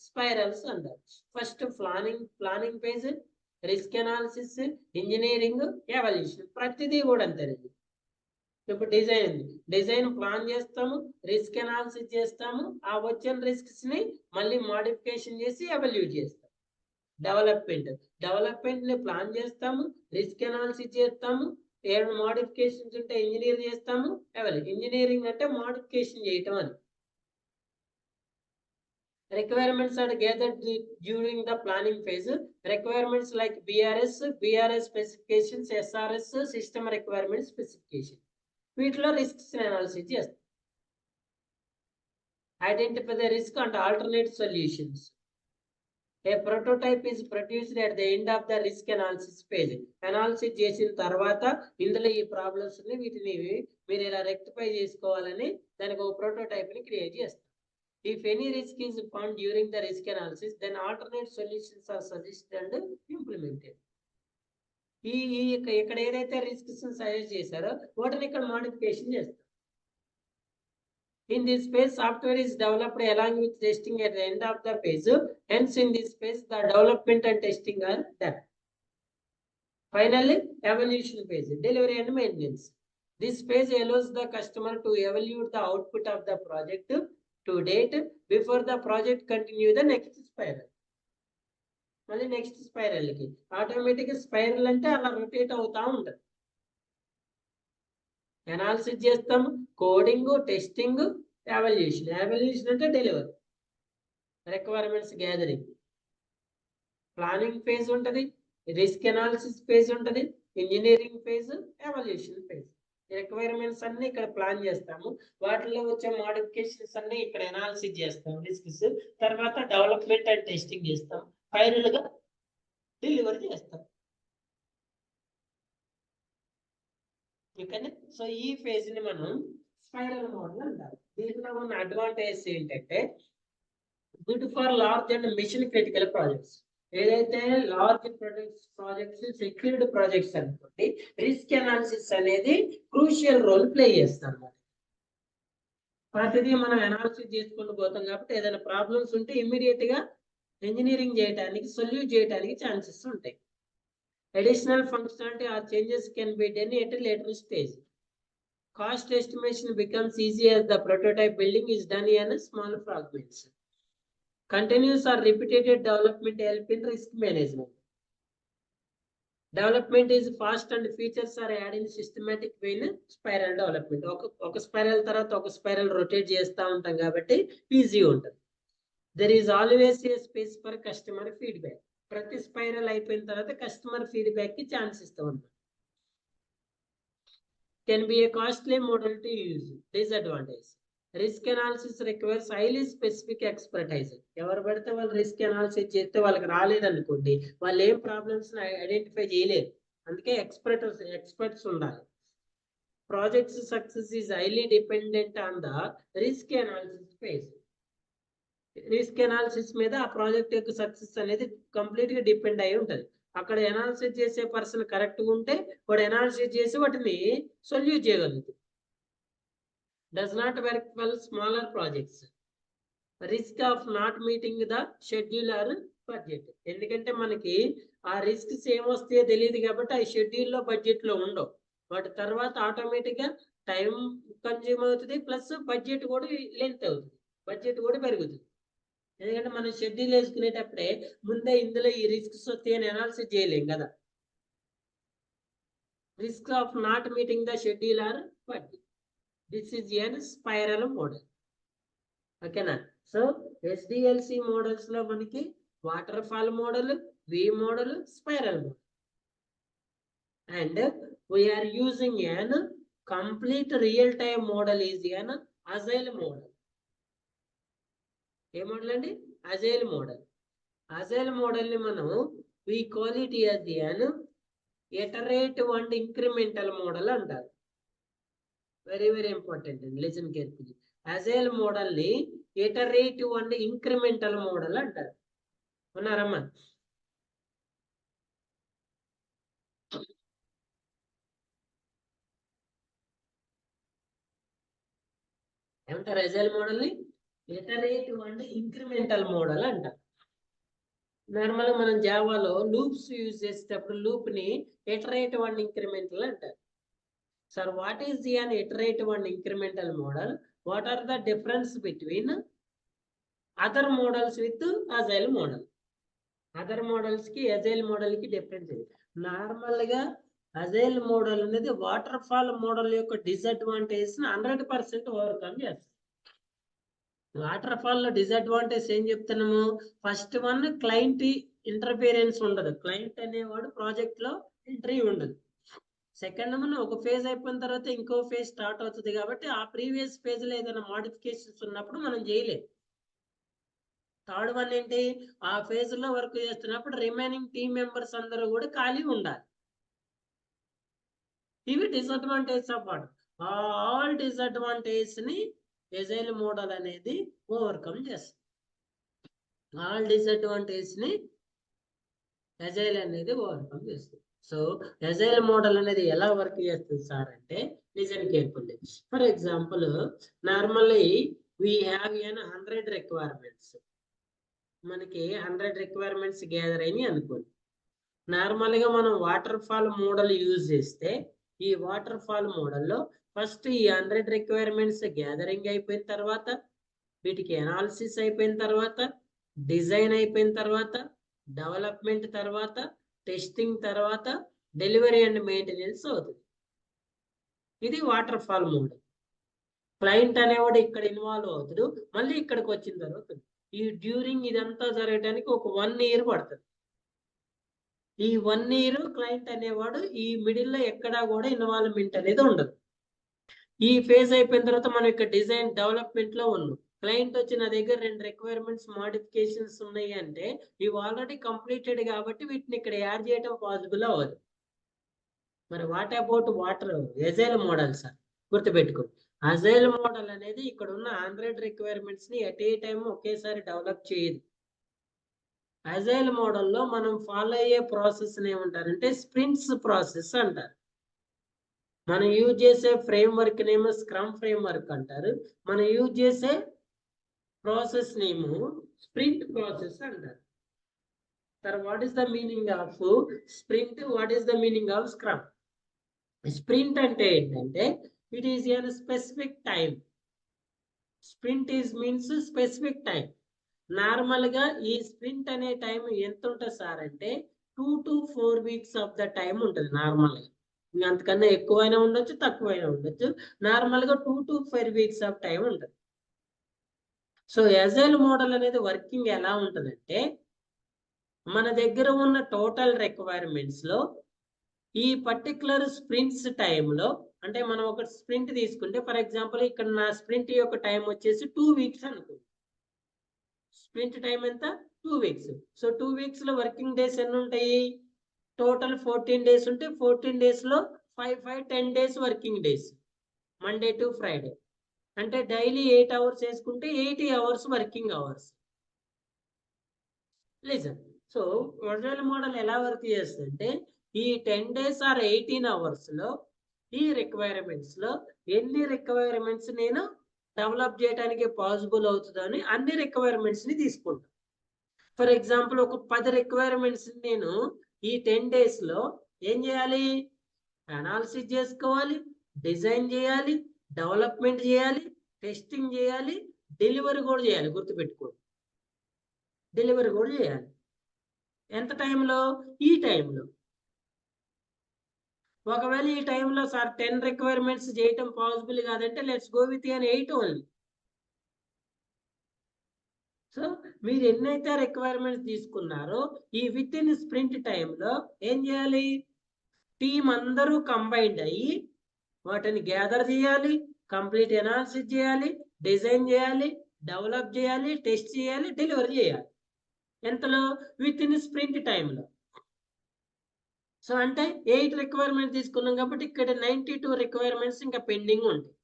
స్పైరల్స్ అంటారు. First planning phase, risk analysis, engineering, evolution. ప్రతిదీ కూడా అంతేనండి. ఇప్పుడు డిజైన్ ప్లాన్ చేస్తాము, రిస్క్ అనాలిసిస్ చేస్తాము, ఆ వచ్చిన రిస్క్స్ ని మళ్ళీ మాడిఫికేషన్ చేసి ఎవల్యూట్ చేస్తాం. డెవలప్మెంట్ ని ప్లాన్ చేస్తాము, రిస్క్ అనాలిసిస్ చేస్తాము, ఏమైనా మోడిఫికేషన్స్ ఉంటే ఇంజనీర్ చేస్తాము. ఇంజనీరింగ్ అంటే మోడిఫికేషన్ చేయటం అని. Requirements are gathered during the planning phase. Requirements like BRS specifications, SRS system requirements specification. వీటిలో రిస్క్స్ అనాలిసిస్ చేస్తాం. Identify the risk and alternate solutions. A prototype is produced at the end of the risk analysis phase. Analysis చేసిన తర్వాత ఇందులో ఈ ప్రాబ్లమ్స్ ని వీటిని మీరు ఇలా రెక్టిఫై చేసుకోవాలని దానికి ఒక ప్రోటోటైప్ ని క్రియేట్ చేస్తారు. If any risk is found during the risk analysis, then alternate solutions are suggested and implemented. ఇక్కడ ఏదైతే రిస్క్స్ సజెస్ట్ చేశారో వాటిని ఇక్కడ మోడిఫికేషన్ చేస్తారు. In this phase, software is developed along with testing at the end of the phase. Hence, in this phase, the development and testing are done. Finally, evaluation phase, delivery and maintenance. This phase allows the customer to evaluate the output of the project to date before the project continue the next spiral. మళ్ళీ నెక్స్ట్ స్పైరల్ కి ఆటోమేటిక్ స్పైరల్ అంటే అలా రొటేట్ అవుతా ఉంటుంది. అనాలిసిస్ చేస్తాము, కోడింగ్, టెస్టింగ్, ఎవల్యూషన్ అంటే delivery, requirements gathering, planning phase ఉంటుంది, రిస్క్ అనాలిసిస్ ఫేజ్ ఉంటుంది, engineering phase, evolution phase. Requirements అన్ని ఇక్కడ ప్లాన్ చేస్తాము, వాటిలో వచ్చే మోడిఫికేషన్స్ అన్ని ఇక్కడ అనాలిసిస్ చేస్తాం, రిస్క్స్. తర్వాత డెవలప్మెంట్ అండ్ టెస్టింగ్ చేస్తాం, ఫైనల్ గా డెలివరీ చేస్తాం. సో ఈ ఫేజ్ ని మనం స్పైరల్ మోడల్ అంటారు. దీంట్లో ఉన్న అడ్వాంటేజ్ ఏంటంటే good for large and mission critical projects. ఏదైతే లార్జ్ ప్రాజెక్ట్స్ సెక్యూర్డ్ ప్రాజెక్ట్స్ అనుకోండి, రిస్క్ అనాలిసిస్ అనేది క్రూషియల్ రోల్ ప్లే చేస్తాం అన్నమాట. ప్రతిదీ మనం అనాలిసిస్ చేసుకుంటూ పోతాం కాబట్టి ఏదైనా ప్రాబ్లమ్స్ ఉంటే ఇమ్మీడియట్ గా ఇంజనీరింగ్ చేయడానికి, సొల్యూట్ చేయడానికి ఛాన్సెస్ ఉంటాయి. Additional functionality or changes can be done at a later stage. Cost estimation becomes easy as the prototype building is done in small fragments. Continuous or repeated development help in risk management. Development is fast and features are added in systematic way in spiral development. ఒక స్పైరల్ తర్వాత ఒక స్పైరల్ రొటేట్ చేస్తూ ఉంటాం కాబట్టి ఈజీ ఉంటుంది. There is always a space for customer feedback. ప్రతి స్పైరల్ అయిపోయిన తర్వాత కస్టమర్ ఫీడ్బ్యాక్ కి ఛాన్స్ ఇస్తాం అన్నమాట. Can be A costly model to use. Disadvantage risk analysis requires highly specific expertise. ఎవరు పడితే వాళ్ళు రిస్క్ అనాలిసిస్ చేస్తే వాళ్ళకి రాలేదనుకోండి, వాళ్ళు ఏం ప్రాబ్లమ్స్ ఐడెంటిఫై చేయలేరు. అందుకే ఎక్స్పర్ట్స్ ఉండాలి. Projects success is highly dependent on the risk analysis phase. Risk analysis మీద ఆ ప్రాజెక్ట్ యొక్క సక్సెస్ అనేది కంప్లీట్ గా డిపెండ్ అయి ఉంటుంది. అక్కడ అనాలిసిస్ చేసే పర్సన్ కరెక్ట్ గా ఉంటే వాడు అనాలిసిస్ చేసి వాటిని సొల్యూట్ చేయగలుగుతాడు. Does not work well smaller projects. Risk of not meeting the schedule or budget. ఎందుకంటే మనకి ఆ రిస్క్స్ ఏమొస్తాయో తెలియదు కాబట్టి ఆ షెడ్యూల్ లో బడ్జెట్ లో ఉండవు. వాటి తర్వాత ఆటోమేటిక్ గా టైం కన్జ్యూమ్ అవుతుంది, ప్లస్ బడ్జెట్ కూడా లెంత్ అవుతుంది, బడ్జెట్ కూడా పెరుగుతుంది. ఎందుకంటే మనం షెడ్యూల్ వేసుకునేటప్పుడే ముందే ఇందులో ఈ రిస్క్స్ వస్తాయని అనాలిసిస్ చేయలేం కదా. Risk of not meeting the schedule or budget. This is an spiral model. ఓకేనా. సో ఎస్డిఎల్సి మోడల్స్ లో మనకి waterfall model, V model, spiral model. And we're using an complete real time model is an agile model. ఏ మోడల్ అండి? Agile model. అజైల్ మోడల్ ని మనం we call it as an iterative and incremental model అంటారు. వెరీ వెరీ ఇంపార్టెంట్ అండి, లిసన్ కేర్ఫుల్లీ. అజైల్ మోడల్ ని ఇటరేటివ్ అండ్ ఇంక్రిమెంటల్ మోడల్ అంటారు. ఉన్నారమ్మా? ఏమంటారు? అజైల్ మోడల్ ని ఇటరేటివ్ అండ్ ఇంక్రిమెంటల్ మోడల్ అంటారు. నార్మల్ గా మనం జావాలో లూప్స్ యూజ్ చేసేటప్పుడు లూప్ ని ఇటరేటివ్ అండ్ ఇంక్రిమెంటల్ అంటారు. Sir what is the an iterative and incremental model? What are the difference between other models with agile model? Other models కి అజైల్ మోడల్ కి డిఫరెన్స్. నార్మల్ గా అజైల్ మోడల్ అనేది వాటర్ ఫాల్ మోడల్ యొక్క డిసడ్వాంటేజ్ 100% ఓవర్కమ్ చేస్తుంది. వాటర్ ఫాల్ లో డిసడ్వాంటేజ్ ఏం చెప్తున్నాము? ఫస్ట్ వన్, క్లయింట్ ఇంటర్ఫియరెన్స్ ఉండదు. క్లయింట్ అనేవాడు ప్రాజెక్ట్ లో ఎంట్రీ ఉండదు. సెకండ్ వన్, ఒక ఫేజ్ అయిపోయిన తర్వాత ఇంకో ఫేజ్ స్టార్ట్ అవుతుంది కాబట్టి ఆ ప్రీవియస్ ఫేజ్ లో ఏదైనా మోడిఫికేషన్స్ ఉన్నప్పుడు మనం చేయలేం. థర్డ్ వన్ ఏంటి? ఆ ఫేజ్ లో వర్క్ చేస్తున్నప్పుడు రిమైనింగ్ టీమ్ మెంబర్స్ అందరూ కూడా ఖాళీ ఉండాలి. ఇవి disadvantage of water. All disadvantage ని అజైల్ మోడల్ అనేది ఓవర్కమ్ చేస్తుంది. ఆల్ డిసడ్వాంటేజ్ ని అజైల్ అనేది ఓవర్కమ్ చేస్తుంది. సో అజైల్ మోడల్ అనేది ఎలా వర్క్ చేస్తుంది సార్ అంటే, listen carefully. For example, normally we have an 100 requirements. మనకి 100 రిక్వైర్మెంట్స్ గ్యాదర్ అయినాయి అనుకోండి. నార్మల్ గా మనం వాటర్ ఫాల్ మోడల్ యూజ్ చేస్తే, ఈ వాటర్ ఫాల్ మోడల్లో ఫస్ట్ ఈ 100 రిక్వైర్మెంట్స్ గ్యాదరింగ్ అయిపోయిన తర్వాత, వీటికి అనాలిసిస్ అయిపోయిన తర్వాత, డిజైన్ అయిపోయిన తర్వాత, డెవలప్మెంట్ తర్వాత, టెస్టింగ్ తర్వాత, డెలివరీ అండ్ మెయింటెనెన్స్ అవుతుంది. ఇది వాటర్ ఫాల్ మోడల్. క్లయింట్ అనేవాడు ఇక్కడ ఇన్వాల్వ్ అవుతాడు, మళ్ళీ ఇక్కడికి వచ్చిన తర్వాత ఈ డ్యూరింగ్ ఇదంతా జరగడానికి ఒక 1 year పడుతుంది. ఈ 1 year క్లయింట్ అనేవాడు ఈ మిడిల్ లో ఎక్కడా కూడా ఇన్వాల్వ్మెంట్ అనేది ఉండదు. ఈ ఫేజ్ అయిపోయిన తర్వాత మనం ఇక్కడ డిజైన్ డెవలప్మెంట్ లో ఉన్నాం. క్లయింట్ వచ్చి నా దగ్గర 2 రిక్వైర్మెంట్స్ మోడిఫికేషన్స్ ఉన్నాయి అంటే, ఇవి ఆల్రెడీ కంప్లీటెడ్ కాబట్టి వీటిని ఇక్కడ యాడ్ చేయడం పాసిబుల్ అవ్వదు. మరి what about water agile model sir? గుర్తుపెట్టుకో, అజైల్ మోడల్ అనేది ఇక్కడ ఉన్న 100 రిక్వైర్మెంట్స్ ని ఎట్ ఏ టైం ఒకేసారి డెవలప్ చేయదు. అజైల్ మోడల్లో మనం ఫాలో అయ్యే ప్రాసెస్ ఏమంటారంటే స్ప్రింట్స్ ప్రాసెస్ అంటారు. మనం యూజ్ చేసే framework name scrum framework అంటారు. మనం యూజ్ చేసే ప్రాసెస్ నేమ్ స్ప్రింట్ ప్రాసెస్ అంటారు. Sir what is the meaning of sprint? What is the meaning of scrum? Sprint అంటే ఏంటంటే it is an specific time. Sprint is means specific time. Normal గా ఈ స్ప్రింట్ అనే టైం ఎంత ఉంటుంది సార్ అంటే 2 to 4 weeks of the time ఉంటుంది నార్మల్ గా. అంతకన్నా ఎక్కువైనా ఉండొచ్చు, తక్కువైనా ఉండొచ్చు. నార్మల్ గా 2 to 5 weeks ఆఫ్ టైం ఉంటుంది. సో అజైల్ మోడల్ అనేది వర్కింగ్ ఎలా ఉంటుందంటే, మన దగ్గర ఉన్న టోటల్ రిక్వైర్మెంట్స్ లో ఈ పర్టికులర్ స్ప్రింట్స్ టైంలో, అంటే మనం ఒక స్ప్రింట్ తీసుకుంటే ఫర్ ఎగ్జాంపుల్ ఇక్కడ నా స్ప్రింట్ యొక్క టైం వచ్చేసి 2 వీక్స్ అనుకో. స్ప్రింట్ టైం ఎంత? 2 వీక్స్. సో 2 వీక్స్ లో వర్కింగ్ డేస్ ఎన్ని ఉంటాయి? టోటల్ 14 డేస్ ఉంటే 14 డేస్ లో 10 days working days, Monday to Friday. అంటే డైలీ 8 అవర్స్ వేసుకుంటే 80 hours working hours. Listen. So వజల్ మోడల్ ఎలా వర్క్ చేస్తుందంటే ఈ 10 డేస్ ఆర్ 18 అవర్స్ లో ఈ రిక్వైర్మెంట్స్ లో ఎన్ని రిక్వైర్మెంట్స్ నేను డెవలప్ చేయడానికి పాసిబుల్ అవుతుందని అన్ని రిక్వైర్మెంట్స్ ని తీసుకుంటాను. ఫర్ ఎగ్జాంపుల్ ఒక 10 రిక్వైర్మెంట్స్ నేను ఈ 10 డేస్ లో ఏం చేయాలి? అనాలిసిస్ చేసుకోవాలి, డిజైన్ చేయాలి, డెవలప్మెంట్ చేయాలి, టెస్టింగ్ చేయాలి, డెలివరీ కూడా చేయాలి. గుర్తుపెట్టుకోండి, డెలివరీ కూడా చేయాలి. ఎంత టైంలో? ఈ టైంలో. ఒకవేళ ఈ టైంలో సార్ 10 రిక్వైర్మెంట్స్ చేయటం పాసిబుల్ కాదంటే let's go with an 8 only. So మీరు ఎన్నైతే రిక్వైర్మెంట్స్ తీసుకున్నారో ఈ విత్ ఇన్ స్ప్రింట్ టైంలో ఏం చేయాలి? టీం అందరూ కంబైన్డ్ అయ్యి వాటిని గ్యాదర్ చేయాలి, కంప్లీట్ అనాలిసిస్ చేయాలి, డిజైన్ చేయాలి, డెవలప్ చేయాలి, టెస్ట్ చేయాలి, డెలివరీ చేయాలి. ఎంతలో? విత్ ఇన్ స్ప్రింట్ టైంలో. సో అంటే 8 రిక్వైర్మెంట్ తీసుకున్నాం కాబట్టి ఇక్కడ 92 రిక్వైర్మెంట్స్ ఇంకా పెండింగ్ ఉంటాయి.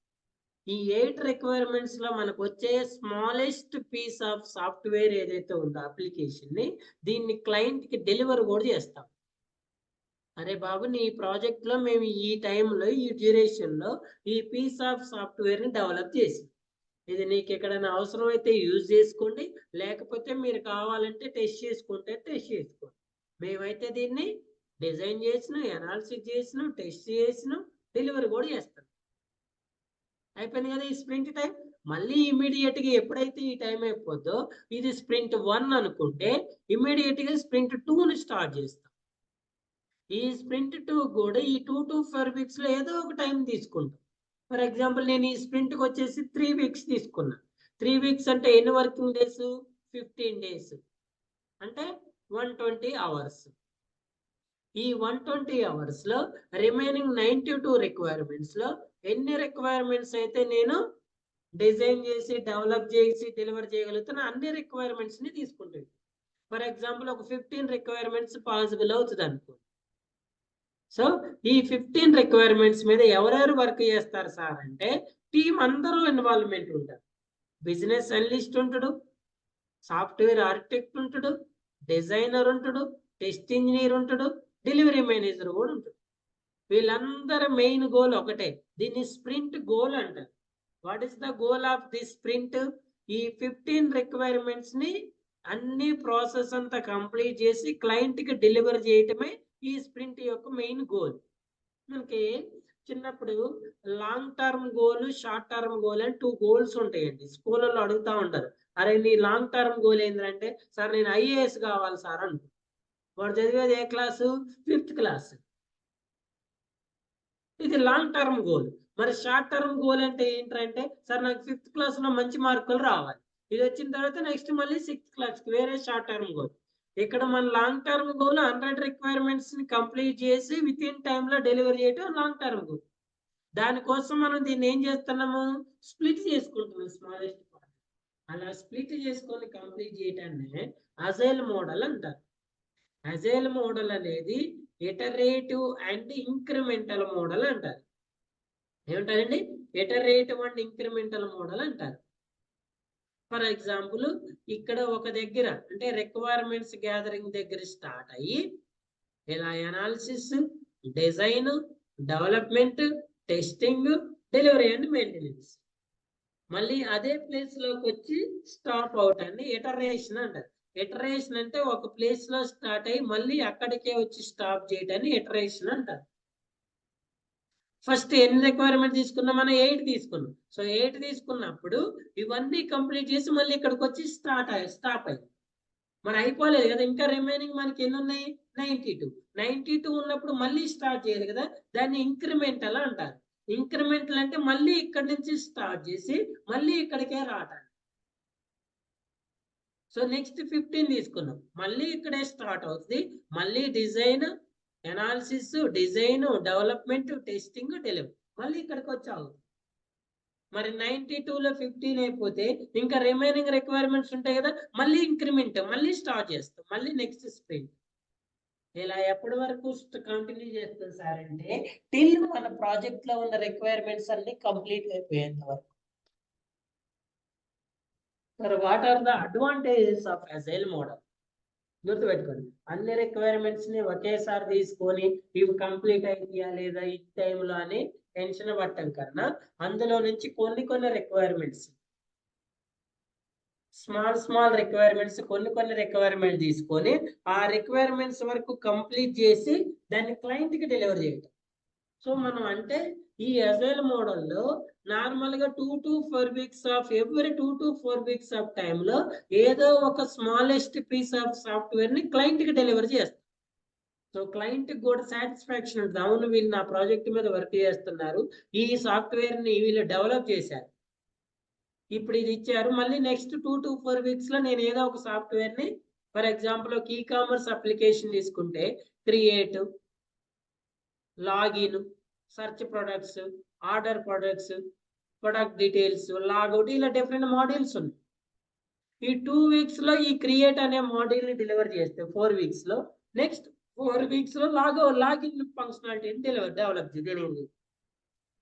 ఈ 8 రిక్వైర్మెంట్స్ లో మనకు వచ్చే స్మాలెస్ట్ పీస్ ఆఫ్ సాఫ్ట్వేర్ ఏదైతే ఉందో అప్లికేషన్ ని దీన్ని క్లయింట్ కి డెలివర్ కూడా చేస్తాం. అరే బాబు, నీ ప్రాజెక్ట్ లో మేము ఈ టైంలో ఈ డ్యూరేషన్ లో ఈ పీస్ ఆఫ్ సాఫ్ట్వేర్ ని డెవలప్ చేసి ఇది నీకు ఎక్కడైనా అవసరం అయితే యూజ్ చేసుకోండి, లేకపోతే మీరు కావాలంటే టెస్ట్ చేసుకుంటే టెస్ట్ చేసుకోండి. మేమైతే దీన్ని డిజైన్ చేసిన, అనాలిసిస్ చేసిన, టెస్ట్ చేసిన, డెలివరీ కూడా చేస్తాం. అయిపోయింది కదా ఈ స్ప్రింట్ టైం. మళ్ళీ ఇమీడియట్ గా ఎప్పుడైతే ఈ టైం అయిపోద్దో ఇది స్ప్రింట్ 1 అనుకుంటే ఇమీడియట్ గా స్ప్రింట్ 2 ని స్టార్ట్ చేస్తాం. ఈ స్ప్రింట్ 2 కూడా ఈ 2 to 4 వీక్స్ లో ఏదో ఒక టైం తీసుకుంటాం. ఫర్ ఎగ్జాంపుల్ నేను ఈ స్ప్రింట్ కి వచ్చేసి 3 వీక్స్ తీసుకున్నా. 3 వీక్స్ అంటే ఎన్ని వర్కింగ్ డేస్? 15 డేస్ అంటే 120 అవర్స్. ఈ 120 అవర్స్ లో రిమైనింగ్ 92 రిక్వైర్మెంట్స్ లో ఎన్ని రిక్వైర్మెంట్స్ అయితే నేను డిజైన్ చేసి, డెవలప్ చేసి, డెలివర్ చేయగలుగుతున్నా అన్ని రిక్వైర్మెంట్స్ ని తీసుకుంటుంది. ఫర్ ఎగ్జాంపుల్ ఒక 15 రిక్వైర్మెంట్స్ పాసిబుల్ అవుతుంది అనుకో. సో ఈ 15 రిక్వైర్మెంట్స్ మీద ఎవరెవరు వర్క్ చేస్తారు సార్ అంటే టీం అందరూ ఇన్వాల్వ్మెంట్ ఉంటారు. బిజినెస్ అనలిస్ట్ ఉంటాడు, సాఫ్ట్వేర్ ఆర్కిటెక్ట్ ఉంటాడు, డిజైనర్ ఉంటాడు, టెస్ట్ ఇంజనీర్ ఉంటాడు, డెలివరీ మేనేజర్ కూడా ఉంటాడు. వీళ్ళందరి మెయిన్ గోల్ ఒకటే. దీన్ని స్ప్రింట్ గోల్ అంటారు. What is the goal of the sprint? ఈ 15 రిక్వైర్మెంట్స్ ని అన్ని ప్రాసెస్ అంతా కంప్లీట్ చేసి క్లయింట్ కి డెలివర్ చేయటమే ఈ స్ప్రింట్ యొక్క మెయిన్ గోల్. మనకి చిన్నప్పుడు long term goal, short term goal అని 2 గోల్స్ ఉంటాయండి. స్కూళ్ళలో అడుగుతా ఉంటారు, అరే నీ లాంగ్ టర్మ్ గోల్ ఏంటంటే సార్ నేను ఐఏఎస్ కావాలి సార్ అంట. వాడు చదివేది ఏ క్లాసు? 5th class. ఇది లాంగ్ టర్మ్ గోల్. మరి షార్ట్ టర్మ్ గోల్ అంటే ఏంటంటే సార్ నాకు 5th క్లాస్ లో మంచి మార్కులు రావాలి. ఇది వచ్చిన తర్వాత నెక్స్ట్ మళ్ళీ 6th క్లాస్ కి వేరే షార్ట్ టర్మ్ గోల్. ఇక్కడ మన లాంగ్ టర్మ్ గోల్ 100 రిక్వైర్మెంట్స్ ని కంప్లీట్ చేసి విత్ ఇన్ టైంలో డెలివరీ చేయడం లాంగ్ టర్మ్ గోల్. దానికోసం మనం దీన్ని ఏం చేస్తున్నాము? స్ప్లిట్ చేసుకుంటున్నాం స్మాలెస్ట్ పార్ట్. అలా స్ప్లిట్ చేసుకొని కంప్లీట్ చేయటాన్ని అజైల్ మోడల్ అంటారు. అజైల్ మోడల్ అనేది ఇటరేటివ్ అండ్ ఇంక్రిమెంటల్ మోడల్ అంటారు. ఏమంటారండి? ఇటరేటివ్ అండ్ ఇంక్రిమెంటల్ మోడల్ అంటారు. ఫర్ ఎగ్జాంపుల్ ఇక్కడ ఒక దగ్గర అంటే రిక్వైర్మెంట్స్ గ్యాదరింగ్ దగ్గర స్టార్ట్ అయ్యి ఇలా analysis, design, development, testing, delivery and maintenance. మళ్ళీ అదే ప్లేస్ లోకి వచ్చి స్టాప్ అవుట్ అని ఇటరేషన్ అంటారు. ఇటరేషన్ అంటే ఒక ప్లేస్ లో స్టార్ట్ అయ్యి మళ్ళీ అక్కడికే వచ్చి స్టాప్ చేయటాన్ని ఇటరేషన్ అంటారు. ఫస్ట్ ఎన్ని రిక్వైర్మెంట్ తీసుకున్నాం? మనం 8 తీసుకున్నాం. సో 8 తీసుకున్నప్పుడు ఇవన్నీ కంప్లీట్ చేసి మళ్ళీ ఇక్కడికి వచ్చి స్టాప్ అయ్యి మరి అయిపోలేదు కదా, ఇంకా రిమైనింగ్ మనకి ఎన్ని ఉన్నాయి? 92 ఉన్నప్పుడు మళ్ళీ స్టార్ట్ చేయాలి కదా, దాన్ని ఇంక్రిమెంటల్ అంటారు. ఇంక్రిమెంటల్ అంటే మళ్ళీ ఇక్కడ నుంచి స్టార్ట్ చేసి మళ్ళీ ఇక్కడికే రావటానికి. సో నెక్స్ట్ 15 తీసుకున్నాం, మళ్ళీ ఇక్కడే స్టార్ట్ అవుతుంది, మళ్ళీ design, analysis, design, development, testing, delivery, మళ్ళీ ఇక్కడికి వచ్చావు. మరి 92లో 15 అయిపోతే ఇంకా రిమైనింగ్ రిక్వైర్మెంట్స్ ఉంటాయి కదా, మళ్ళీ ఇంక్రిమెంట్, మళ్ళీ స్టార్ట్ చేస్తాం, మళ్ళీ నెక్స్ట్ స్ప్రింట్. ఇలా ఎప్పటి వరకు కంటిన్యూ చేస్తాం సార్ అంటే టిల్ మన ప్రాజెక్ట్ లో ఉన్న రిక్వైర్మెంట్స్ అన్ని కంప్లీట్ అయిపోయేంత వరకు. మరి what are the advantages of agile model? గుర్తుపెట్టుకోండి, అన్ని రిక్వైర్మెంట్స్ ని ఒకేసారి తీసుకొని ఇవి కంప్లీట్ అయిపోయా లేదా ఈ టైంలో అని టెన్షన్ పట్టడం కన్నా, అందులో నుంచి కొన్ని రిక్వైర్మెంట్స్, స్మాల్ రిక్వైర్మెంట్స్, కొన్ని రిక్వైర్మెంట్ తీసుకొని ఆ రిక్వైర్మెంట్స్ వరకు కంప్లీట్ చేసి దాన్ని క్లయింట్ కి డెలివర్ చేయటం. సో మనం అంటే ఈ అజైల్ మోడల్లో నార్మల్ గా 2 to 4 weeks of every 2 to 4 weeks of టైంలో ఏదో ఒక స్మాలెస్ట్ పీస్ ఆఫ్ సాఫ్ట్వేర్ ని క్లయింట్ కి డెలివర్ చేస్తాం. సో క్లయింట్ కూడా సాటిస్ఫాక్షన్ ఉంటుంది, అవును వీళ్ళు నా ప్రాజెక్ట్ మీద వర్క్ చేస్తున్నారు, ఈ సాఫ్ట్వేర్ ని వీళ్ళు డెవలప్ చేశారు, ఇప్పుడు ఇది ఇచ్చారు, మళ్ళీ నెక్స్ట్ 2 to 4 weeks లో నేను ఏదో ఒక సాఫ్ట్వేర్ ని, ఫర్ ఎగ్జాంపుల్ ఒక ఈ-కామర్స్ అప్లికేషన్ తీసుకుంటే create, login, search products, order products, product details, logout, ఇలా డిఫరెంట్ మోడల్స్ ఉన్నాయి. ఈ 2 weeks లో ఈ క్రియేట్ అనే మోడల్ ని డెలివర్ చేస్తే 4 weeks లో, నెక్స్ట్ 4 weeks లో లాగిన్ ఫంక్షనాలిటీని డెవలప్ చేయాలి.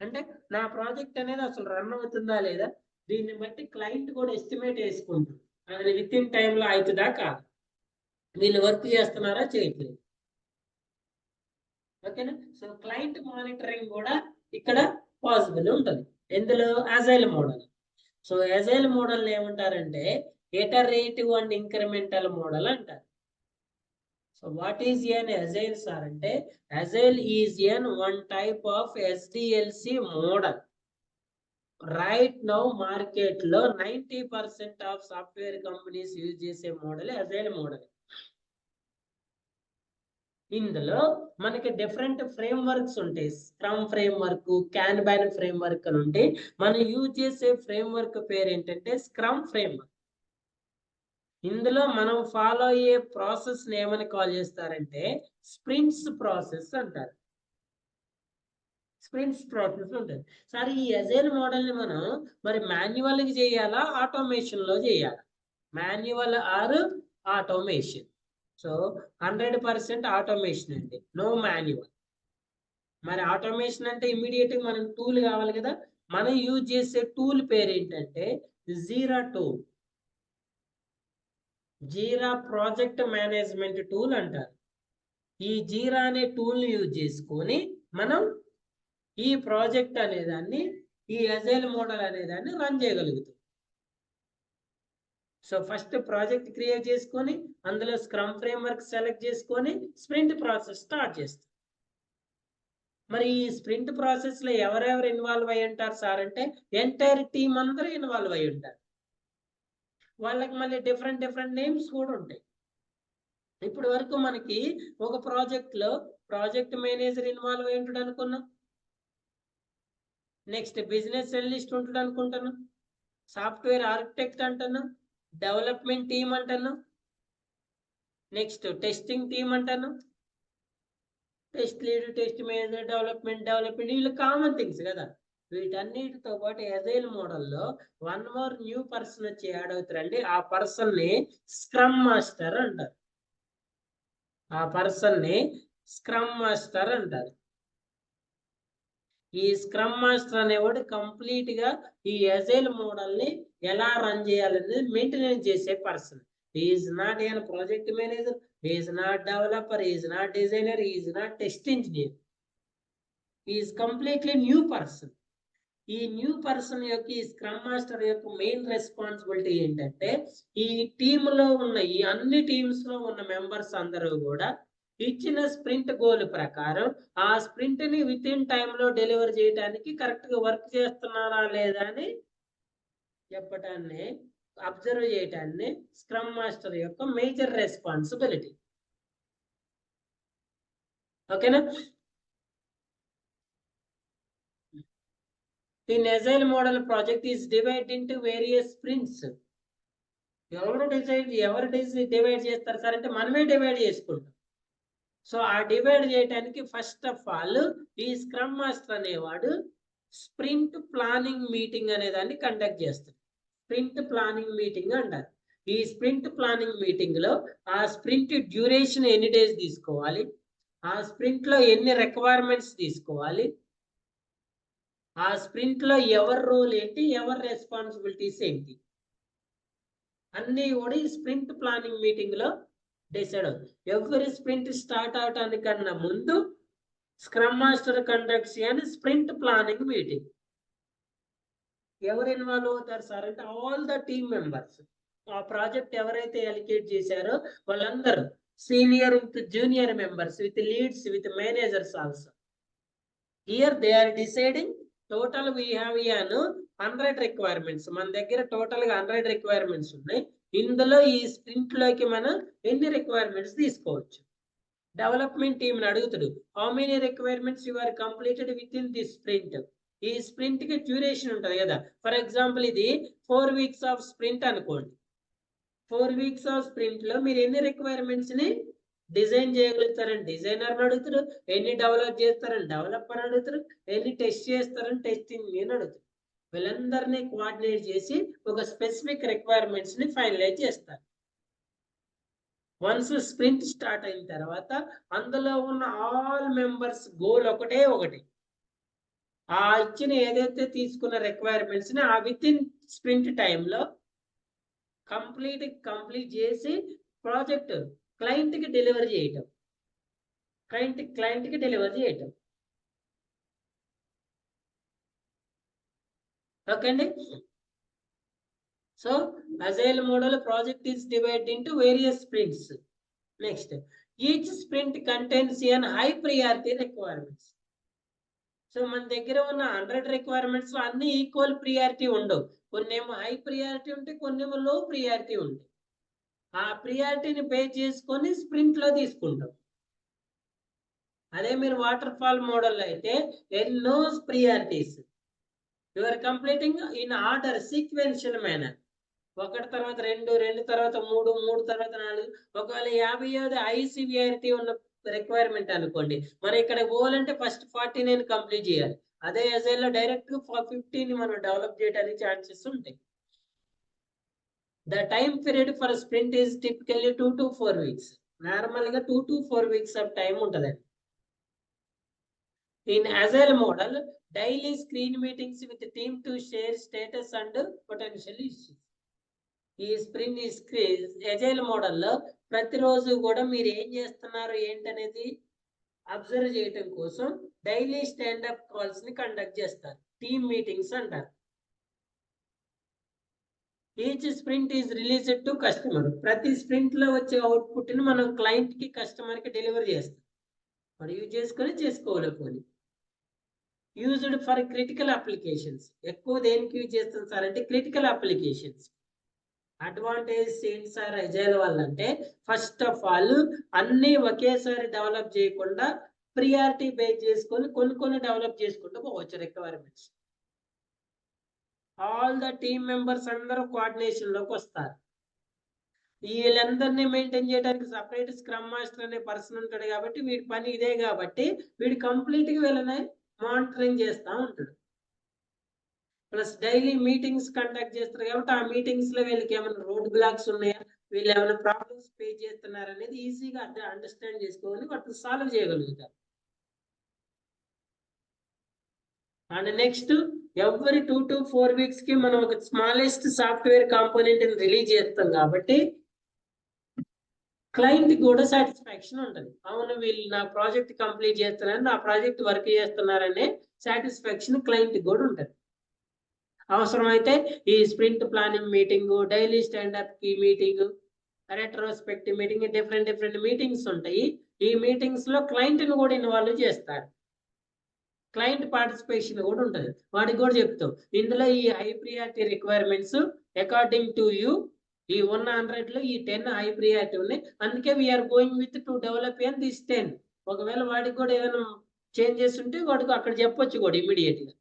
అంటే నా ప్రాజెక్ట్ అనేది అసలు రన్ అవుతుందా లేదా, దీన్ని బట్టి క్లయింట్ కూడా ఎస్టిమేట్ వేసుకుంటుంది అది విత్ ఇన్ టైంలో అవుతుందా కాదు, వీళ్ళు వర్క్ చేస్తున్నారా చేయట్లేదు. ఓకేనా? సో క్లయింట్ మానిటరింగ్ కూడా ఇక్కడ పాసిబుల్ ఉంటుంది ఎందులో, agile model. So agile model ఏమంటారంటే ఇటరేటివ్ అండ్ ఇంక్రిమెంటల్ మోడల్ అంటారు. So what is an agile sir అంటే agile is one type of SDLC model. Right now market లో 90% ఆఫ్ సాఫ్ట్వేర్ కంపెనీస్ యూజ్ చేసే మోడల్ అజైల్ మోడల్. ఇందులో మనకి డిఫరెంట్ ఫ్రేమ్ వర్క్స్ ఉంటాయి, scrum framework, kanban framework అని ఉంటాయి. మనం యూజ్ చేసే ఫ్రేమ్ వర్క్ పేరు ఏంటంటే స్క్రమ్ ఫ్రేమ్ వర్క్. ఇందులో మనం ఫాలో అయ్యే ప్రాసెస్ ఏమని కాల్ చేస్తారంటే స్ప్రింట్స్ ప్రాసెస్ అంటారు. స్ప్రింట్స్ ప్రాసెస్ ఉంటుంది. సరే ఈ అజైల్ మోడల్ ని మనం మరి మాన్యువల్ గా చేయాలా, ఆటోమేషన్ లో చేయాలా? Manual are automation? So 100% automation అండి, నో మాన్యువల్. మరి ఆటోమేషన్ అంటే ఇమీడియట్ గా మనం టూల్ కావాలి కదా, మనం యూజ్ చేసే టూల్ పేరు ఏంటంటే జీరా టూల్, జీరా ప్రాజెక్ట్ మేనేజ్మెంట్ టూల్ అంటారు. ఈ జీరా అనే టూల్ ని యూజ్ చేసుకొని మనం ఈ ప్రాజెక్ట్ అనేదాన్ని, ఈ అజైల్ మోడల్ అనేదాన్ని రన్ చేయగలుగుతాం. సో ఫస్ట్ ప్రాజెక్ట్ క్రియేట్ చేసుకొని అందులో స్క్రమ్ ఫ్రేమ్ వర్క్ సెలెక్ట్ చేసుకొని స్ప్రింట్ ప్రాసెస్ స్టార్ట్ చేస్తాం. మరి ఈ స్ప్రింట్ ప్రాసెస్ లో ఎవరెవరు ఇన్వాల్వ్ అయి ఉంటారు సార్ అంటే ఎంటైర్ టీమ్ అందరూ ఇన్వాల్వ్ అయి ఉంటారు. వాళ్ళకి మళ్ళీ డిఫరెంట్ నేమ్స్ కూడా ఉంటాయి. ఇప్పటి వరకు మనకి ఒక ప్రాజెక్ట్ లో ప్రాజెక్ట్ మేనేజర్ ఇన్వాల్వ్ అయి ఉంటాడు అనుకున్నాం, నెక్స్ట్ బిజినెస్ అనలిస్ట్ ఉంటాడు అనుకుంటున్నాం, సాఫ్ట్వేర్ ఆర్కిటెక్ట్ అంటున్నాం, డెవలప్మెంట్ టీమ్ అంటాను, నెక్స్ట్ టెస్టింగ్ టీమ్ అంటాను, test lead, test manager, development వీళ్ళు కామన్ థింగ్స్ కదా. వీటన్నిటితో పాటు అజైల్ మోడల్లో వన్ మోర్ న్యూ పర్సన్ వచ్చి యాడ్ అవుతారండి. ఆ పర్సన్ ని స్క్రమ్ మాస్టర్ అంటారు. ఆ పర్సన్ ని స్క్రమ్ మాస్టర్ అంటారు. ఈ స్క్రమ్ మాస్టర్ అనేవాడు కంప్లీట్ గా ఈ అజైల్ మోడల్ ని ఎలా రన్ చేయాలనేది మెయింటెనెన్స్ చేసే person. Is not a project manager, is not developer, is not designer, is not test engineer, is completely new person. ఈ న్యూ పర్సన్ యొక్క ఈ స్క్రమ్ మాస్టర్ యొక్క మెయిన్ రెస్పాన్సిబిలిటీ ఏంటంటే ఈ టీమ్ లో ఉన్న ఈ అన్ని టీమ్స్ లో ఉన్న మెంబర్స్ అందరూ కూడా ఇచ్చిన స్ప్రింట్ గోల్ ప్రకారం ఆ స్ప్రింట్ ని విత్ ఇన్ టైంలో డెలివర్ చేయడానికి కరెక్ట్ గా వర్క్ చేస్తున్నారా లేదా అని చెప్పటాన్ని, అబ్జర్వ్ చేయటాన్ని స్క్రమ్ మాస్టర్ యొక్క మేజర్ రెస్పాన్సిబిలిటీ. ఓకేనా? In agile model project is divided into various sprints. ఎవరు డివైడ్ చేస్తారు సార్ అంటే మనమే డివైడ్ చేసుకుంటాం. సో ఆ డివైడ్ చేయడానికి ఫస్ట్ ఆఫ్ ఆల్ ఈ స్క్రమ్ మాస్టర్ అనేవాడు స్ప్రింట్ ప్లానింగ్ మీటింగ్ అనే దాన్ని కండక్ట్ చేస్తాడు. స్ప్రింట్ ప్లానింగ్ మీటింగ్ అంటారు. ఈ స్ప్రింట్ ప్లానింగ్ మీటింగ్ లో ఆ స్ప్రింట్ డ్యూరేషన్ ఎన్ని డేస్ తీసుకోవాలి, ఆ స్ప్రింట్ లో ఎన్ని రిక్వైర్మెంట్స్ తీసుకోవాలి, ఆ స్ప్రింట్ లో ఎవరి రోల్ ఏంటి, ఎవరి రెస్పాన్సిబిలిటీస్ ఏంటి అన్నీ కూడా ఈ స్ప్రింట్ ప్లానింగ్ మీటింగ్ లో డిసైడ్ అవుతుంది. ఎవరి స్ప్రింట్ స్టార్ట్ అవటానికన్నా ముందు స్క్రమ్ మాస్టర్ కండక్ట్స్ అని స్ప్రింట్ ప్లానింగ్ మీటింగ్. ఎవరు ఇన్వాల్వ్ అవుతారు సార్ అంటే ఆల్ ద టీమ్ మెంబర్స్. ఆ ప్రాజెక్ట్ ఎవరైతే అలికేట్ చేశారో వాళ్ళందరూ senior with junior members with leads with managers also. Here they are deciding total we have 100 requirements. మన దగ్గర టోటల్ గా 100 రిక్వైర్మెంట్స్ ఉన్నాయి. ఇందులో ఈ స్ప్రింట్ లోకి మనం ఎన్ని రిక్వైర్మెంట్స్ తీసుకోవచ్చు. డెవలప్మెంట్ టీమ్ అడుగుతాడు, how many requirements you are completed within this sprint. ఈ స్ప్రింట్ కి డ్యూరేషన్ ఉంటుంది కదా. ఫర్ ఎగ్జాంపుల్ ఇది 4 weeks ఆఫ్ స్ప్రింట్ అనుకోండి. 4 weeks ఆఫ్ స్ప్రింట్ లో మీరు ఎన్ని రిక్వైర్మెంట్స్ ని డిజైన్ చేయగలుగుతారని డిజైనర్ అడుగుతారు, ఎన్ని డెవలప్ చేస్తారని డెవలపర్ అడుగుతారు, ఎన్ని టెస్ట్ చేస్తారని టెస్టింగ్ అని అడుగుతారు. వీళ్ళందరినీ కోఆర్డినేట్ చేసి ఒక స్పెసిఫిక్ రిక్వైర్మెంట్స్ ని ఫైనలైజ్ చేస్తారు. వన్స్ స్ప్రింట్ స్టార్ట్ అయిన తర్వాత అందులో ఉన్న ఆల్ మెంబర్స్ గోల్ ఒకటి. ఆ ఇచ్చిన ఏదైతే తీసుకున్న రిక్వైర్మెంట్స్ ని ఆ విత్ ఇన్ స్ప్రింట్ టైంలో కంప్లీట్ చేసి ప్రాజెక్ట్ క్లయింట్ కి డెలివరీ చేయటం. క్లయింట్ కి డెలివరీ చేయటం. ఓకే అండి. So Agile model project is divided into various sprints. Next, each sprint contains an high priority requirements. So మన దగ్గర ఉన్న 100 రిక్వైర్మెంట్స్ లో అన్ని ఈక్వల్ ప్రియారిటీ ఉండవు. కొన్నేమో హై ప్రియారిటీ ఉంటాయి, కొన్నేమో లో ప్రియారిటీ ఉంటాయి. ఆ ప్రియారిటీని బేస్ చేసుకొని స్ప్రింట్ లో తీసుకుంటాం. అదే మీరు వాటర్ ఫాల్ మోడల్ అయితే ఎన్నో priorities you are completing in order sequential manner. ఒకటి తర్వాత రెండు తర్వాత మూడు తర్వాత 4. ఒకవేళ 50వ హై సివియారిటీ ఉన్న రిక్వైర్మెంట్ అనుకోండి, మరి ఇక్కడ పోవాలంటే ఫస్ట్ 49 కంప్లీట్ చేయాలి. అదే Agile లో డైరెక్ట్ 15 మనం డెవలప్ చేయడానికి ఛాన్సెస్ ఉంటాయి. The time period for sprint is typically 2 to 4 weeks. Normal గా 2 to 4 weeks ఆఫ్ టైం ఉంటదండి. In Agile model daily screen meetings with team to share status and potential issues. ఈ స్ప్రింట్ Agile మోడల్లో ప్రతిరోజు కూడా మీరు ఏం చేస్తున్నారు ఏంటనేది అబ్జర్వ్ చేయటం కోసం డైలీ స్టాండప్ కాల్స్ ని కండక్ట్ చేస్తారు. టీమ్ మీటింగ్స్ అంటారు. Each sprint is released to customer. ప్రతి స్ప్రింట్ లో వచ్చే అవుట్పుట్ ని మనం క్లయింట్ కి కస్టమర్ కి డెలివరీ చేస్తాం. మరి యూజ్ చేసుకోవాలి పోనీ. Used for critical applications. ఎక్కువ దేనికి యూజ్ చేస్తాం సార్ అంటే క్రిటికల్ అప్లికేషన్స్. అడ్వాంటేజ్ ఏంటి సార్ Agile వల్ల అంటే ఫస్ట్ ఆఫ్ ఆల్ అన్ని ఒకేసారి డెవలప్ చేయకుండా ప్రియారిటీ బేస్ చేసుకొని కొన్ని డెవలప్ చేసుకుంటూ పోవచ్చు requirements. All the team members అందరూ కోఆర్డినేషన్ లోకి వస్తారు. వీళ్ళందరినీ మెయింటైన్ చేయడానికి సపరేట్ స్క్రమ్ మాస్టర్ అనే పర్సన్ ఉంటాడు కాబట్టి వీడి పని ఇదే కాబట్టి వీడు కంప్లీట్ గా వీళ్ళని మానిటరింగ్ చేస్తూ ఉంటాడు. ప్లస్ డైలీ మీటింగ్స్ కండక్ట్ చేస్తారు కాబట్టి ఆ మీటింగ్స్ లో వీళ్ళకి ఏమైనా రోడ్ బ్లాక్స్ ఉన్నాయా, వీళ్ళు ఏమైనా ప్రాబ్లమ్స్ ఫేస్ చేస్తున్నారు అనేది ఈజీగా అండర్స్టాండ్ చేసుకొని వాటిని సాల్వ్ చేయగలుగుతారు. And next every 2 to 4 weeks కి మనం ఒక స్మాలెస్ట్ సాఫ్ట్వేర్ కాంపోనెంట్ రిలీజ్ చేస్తాం కాబట్టి క్లయింట్ కూడా సాటిస్ఫాక్షన్ ఉంటుంది. అవును వీళ్ళు నా ప్రాజెక్ట్ కంప్లీట్ చేస్తున్నారు, నా ప్రాజెక్ట్ వర్క్ చేస్తున్నారనే సాటిస్ఫాక్షన్ క్లయింట్ కూడా ఉంటుంది. అవసరమైతే ఈ sprint planning meeting, daily standup కి meeting, retrospective meeting, different meetings ఉంటాయి. ఈ మీటింగ్స్ లో క్లయింట్ ని కూడా ఇన్వాల్వ్ చేస్తారు. క్లయింట్ పార్టిసిపేషన్ కూడా ఉంటుంది. వాటికి కూడా చెప్తాం ఇందులో ఈ high priority requirements according to you ఈ 100 లో ఈ 10 హై ప్రియారిటీ ఉన్నాయి, అందుకే we are going with to develop and this 10. ఒకవేళ వాడికి కూడా ఏదైనా చేంజెస్ ఉంటే వాడికి అక్కడ చెప్పొచ్చు కూడా ఇమీడియట్ గా.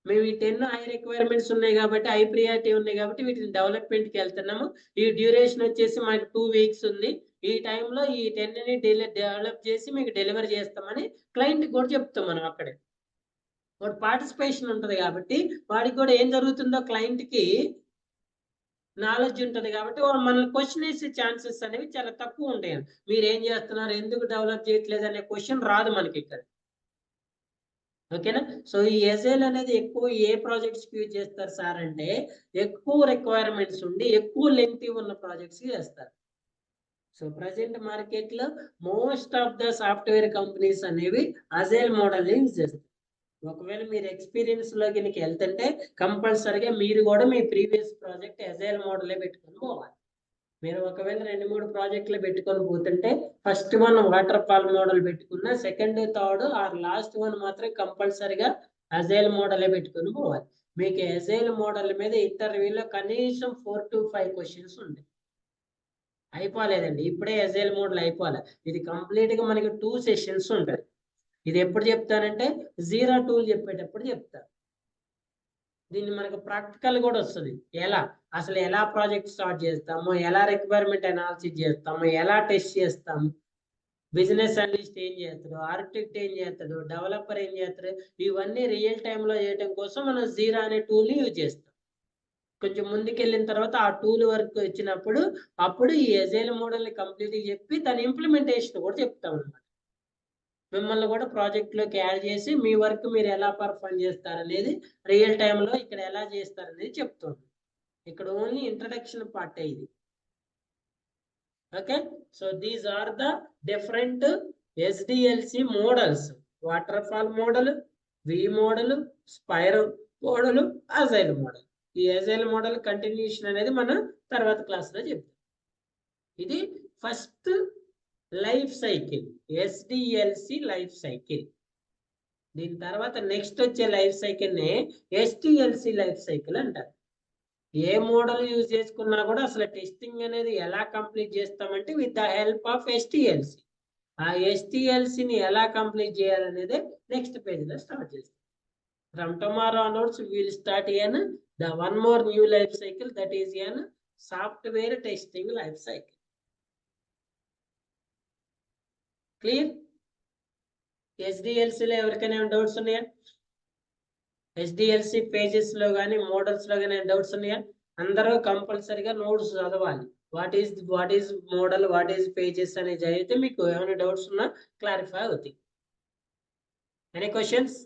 మేము ఈ 10 హై రిక్వైర్మెంట్స్ ఉన్నాయి కాబట్టి హై ప్రియారిటీ ఉన్నాయి కాబట్టి వీటిని డెవలప్మెంట్కి వెళ్తున్నాము. ఈ డ్యూరేషన్ వచ్చేసి మనకి 2 వీక్స్ ఉంది. ఈ టైంలో ఈ 10ని డెవలప్ చేసి మీకు డెలివరీ చేస్తామని క్లయింట్ కూడా చెప్తాం మనం అక్కడే. వాడు పార్టిసిపేషన్ ఉంటుంది కాబట్టి వాడికి కూడా ఏం జరుగుతుందో క్లయింట్కి నాలెడ్జ్ ఉంటుంది కాబట్టి మనల్ని క్వశ్చన్ వేసే ఛాన్సెస్ అనేవి చాలా తక్కువ ఉంటాయి. మీరు ఏం చేస్తున్నారు, ఎందుకు డెవలప్ చేయట్లేదు అనే క్వశ్చన్ రాదు మనకి ఇక్కడ. ఓకేనా? సో ఈ ఎజైల్ అనేది ఎక్కువ ఏ ప్రాజెక్ట్స్ యూజ్ చేస్తారు సార్ అంటే, ఎక్కువ రిక్వైర్మెంట్స్ ఉండి ఎక్కువ లెంగ్తీ ఉన్న ప్రాజెక్ట్స్ చేస్తారు. సో ప్రజెంట్ మార్కెట్ లో most of the software companies అనేవి అజైల్ మోడల్ యూజ్ చేస్తారు. ఒకవేళ మీరు ఎక్స్పీరియన్స్ లో కనుక వెళ్తుంటే కంపల్సరిగా మీరు కూడా మీ ప్రీవియస్ ప్రాజెక్ట్ అజైల్ మోడలే పెట్టుకొని పోవాలి. మీరు ఒకవేళ 2-3 ప్రాజెక్టులు పెట్టుకొని పోతుంటే first one waterfall model పెట్టుకున్న, second third or last one మాత్రం కంపల్సరిగా అజైల్ మోడలే పెట్టుకొని పోవాలి. మీకు అజైల్ మోడల్ మీద ఇంటర్వ్యూలో కనీసం 4 to 5 క్వశ్చన్స్ ఉంటాయి. అయిపోలేదండి, ఇప్పుడే అజైల్ మోడల్ అయిపోలే. ఇది కంప్లీట్ గా మనకి 2 సెషన్స్ ఉంటాయి. ఇది ఎప్పుడు చెప్తానంటే జీరా టూల్ చెప్పేటప్పుడు చెప్తా. దీన్ని మనకు ప్రాక్టికల్ కూడా వస్తుంది. అసలు ఎలా ప్రాజెక్ట్ స్టార్ట్ చేస్తాము, ఎలా రిక్వైర్మెంట్ అనాలిసిస్ చేస్తాము, ఎలా టెస్ట్ చేస్తాము, బిజినెస్ అనలిస్ట్ ఏం చేస్తాడు, ఆర్కిటెక్ట్ ఏం చేస్తాడు, డెవలపర్ ఏం చేస్తాడు, ఇవన్నీ రియల్ టైంలో చేయడం కోసం మనం జీరా అనే టూల్ని యూజ్ చేస్తాం. కొంచెం ముందుకెళ్ళిన తర్వాత ఆ టూల్ వర్క్ వచ్చినప్పుడు అప్పుడు ఈ అజైల్ మోడల్ని కంప్లీట్గా చెప్పి దాని ఇంప్లిమెంటేషన్ కూడా చెప్తాం అన్నమాట. మిమ్మల్ని కూడా ప్రాజెక్ట్లోకి యాడ్ చేసి మీ వర్క్ మీరు ఎలా పర్ఫామ్ చేస్తారనేది రియల్ టైంలో ఇక్కడ ఎలా చేస్తారనేది చెప్తుంది. ఇక్కడ ఓన్లీ ఇంట్రడక్షన్ పార్ట్ ఇది. Okay, so these are the different SDLC models. Waterfall model, V model, spiral model, agile model. ఈ అజైల్ మోడల్ కంటిన్యూషన్ అనేది మనం తర్వాత క్లాస్లో చెప్తాం. ఇది first life cycle, SDLC life cycle. దీని తర్వాత నెక్స్ట్ వచ్చే లైఫ్ సైకిల్ ని ఎస్టిఎల్సి లైఫ్ సైకిల్ అంటారు. ఏ మోడల్ యూజ్ చేసుకున్నా కూడా అసలు టెస్టింగ్ అనేది ఎలా కంప్లీట్ చేస్తామంటే with the help of STLC. ఆ ఎస్టిఎల్సిని ఎలా కంప్లీట్ చేయాలనేది నెక్స్ట్ పేజ్ లో స్టార్ట్ చేస్తాం. From tomorrow onwards we will start the one more new life cycle, that is software testing life cycle. Clear? ఎస్డిఎల్సిలో ఎవరికైనా డౌట్స్ ఉన్నాయా? ఎస్డిఎల్సి పేజెస్ లో కానీ మోడల్స్ లో కానీ డౌట్స్ ఉన్నాయా? అందరూ కంపల్సరీగా నోట్స్ చదవాలి. What is model, what is pages అని చదివితే మీకు ఏమైనా డౌట్స్ ఉన్నా క్లారిఫై అవుతాయి. Any questions?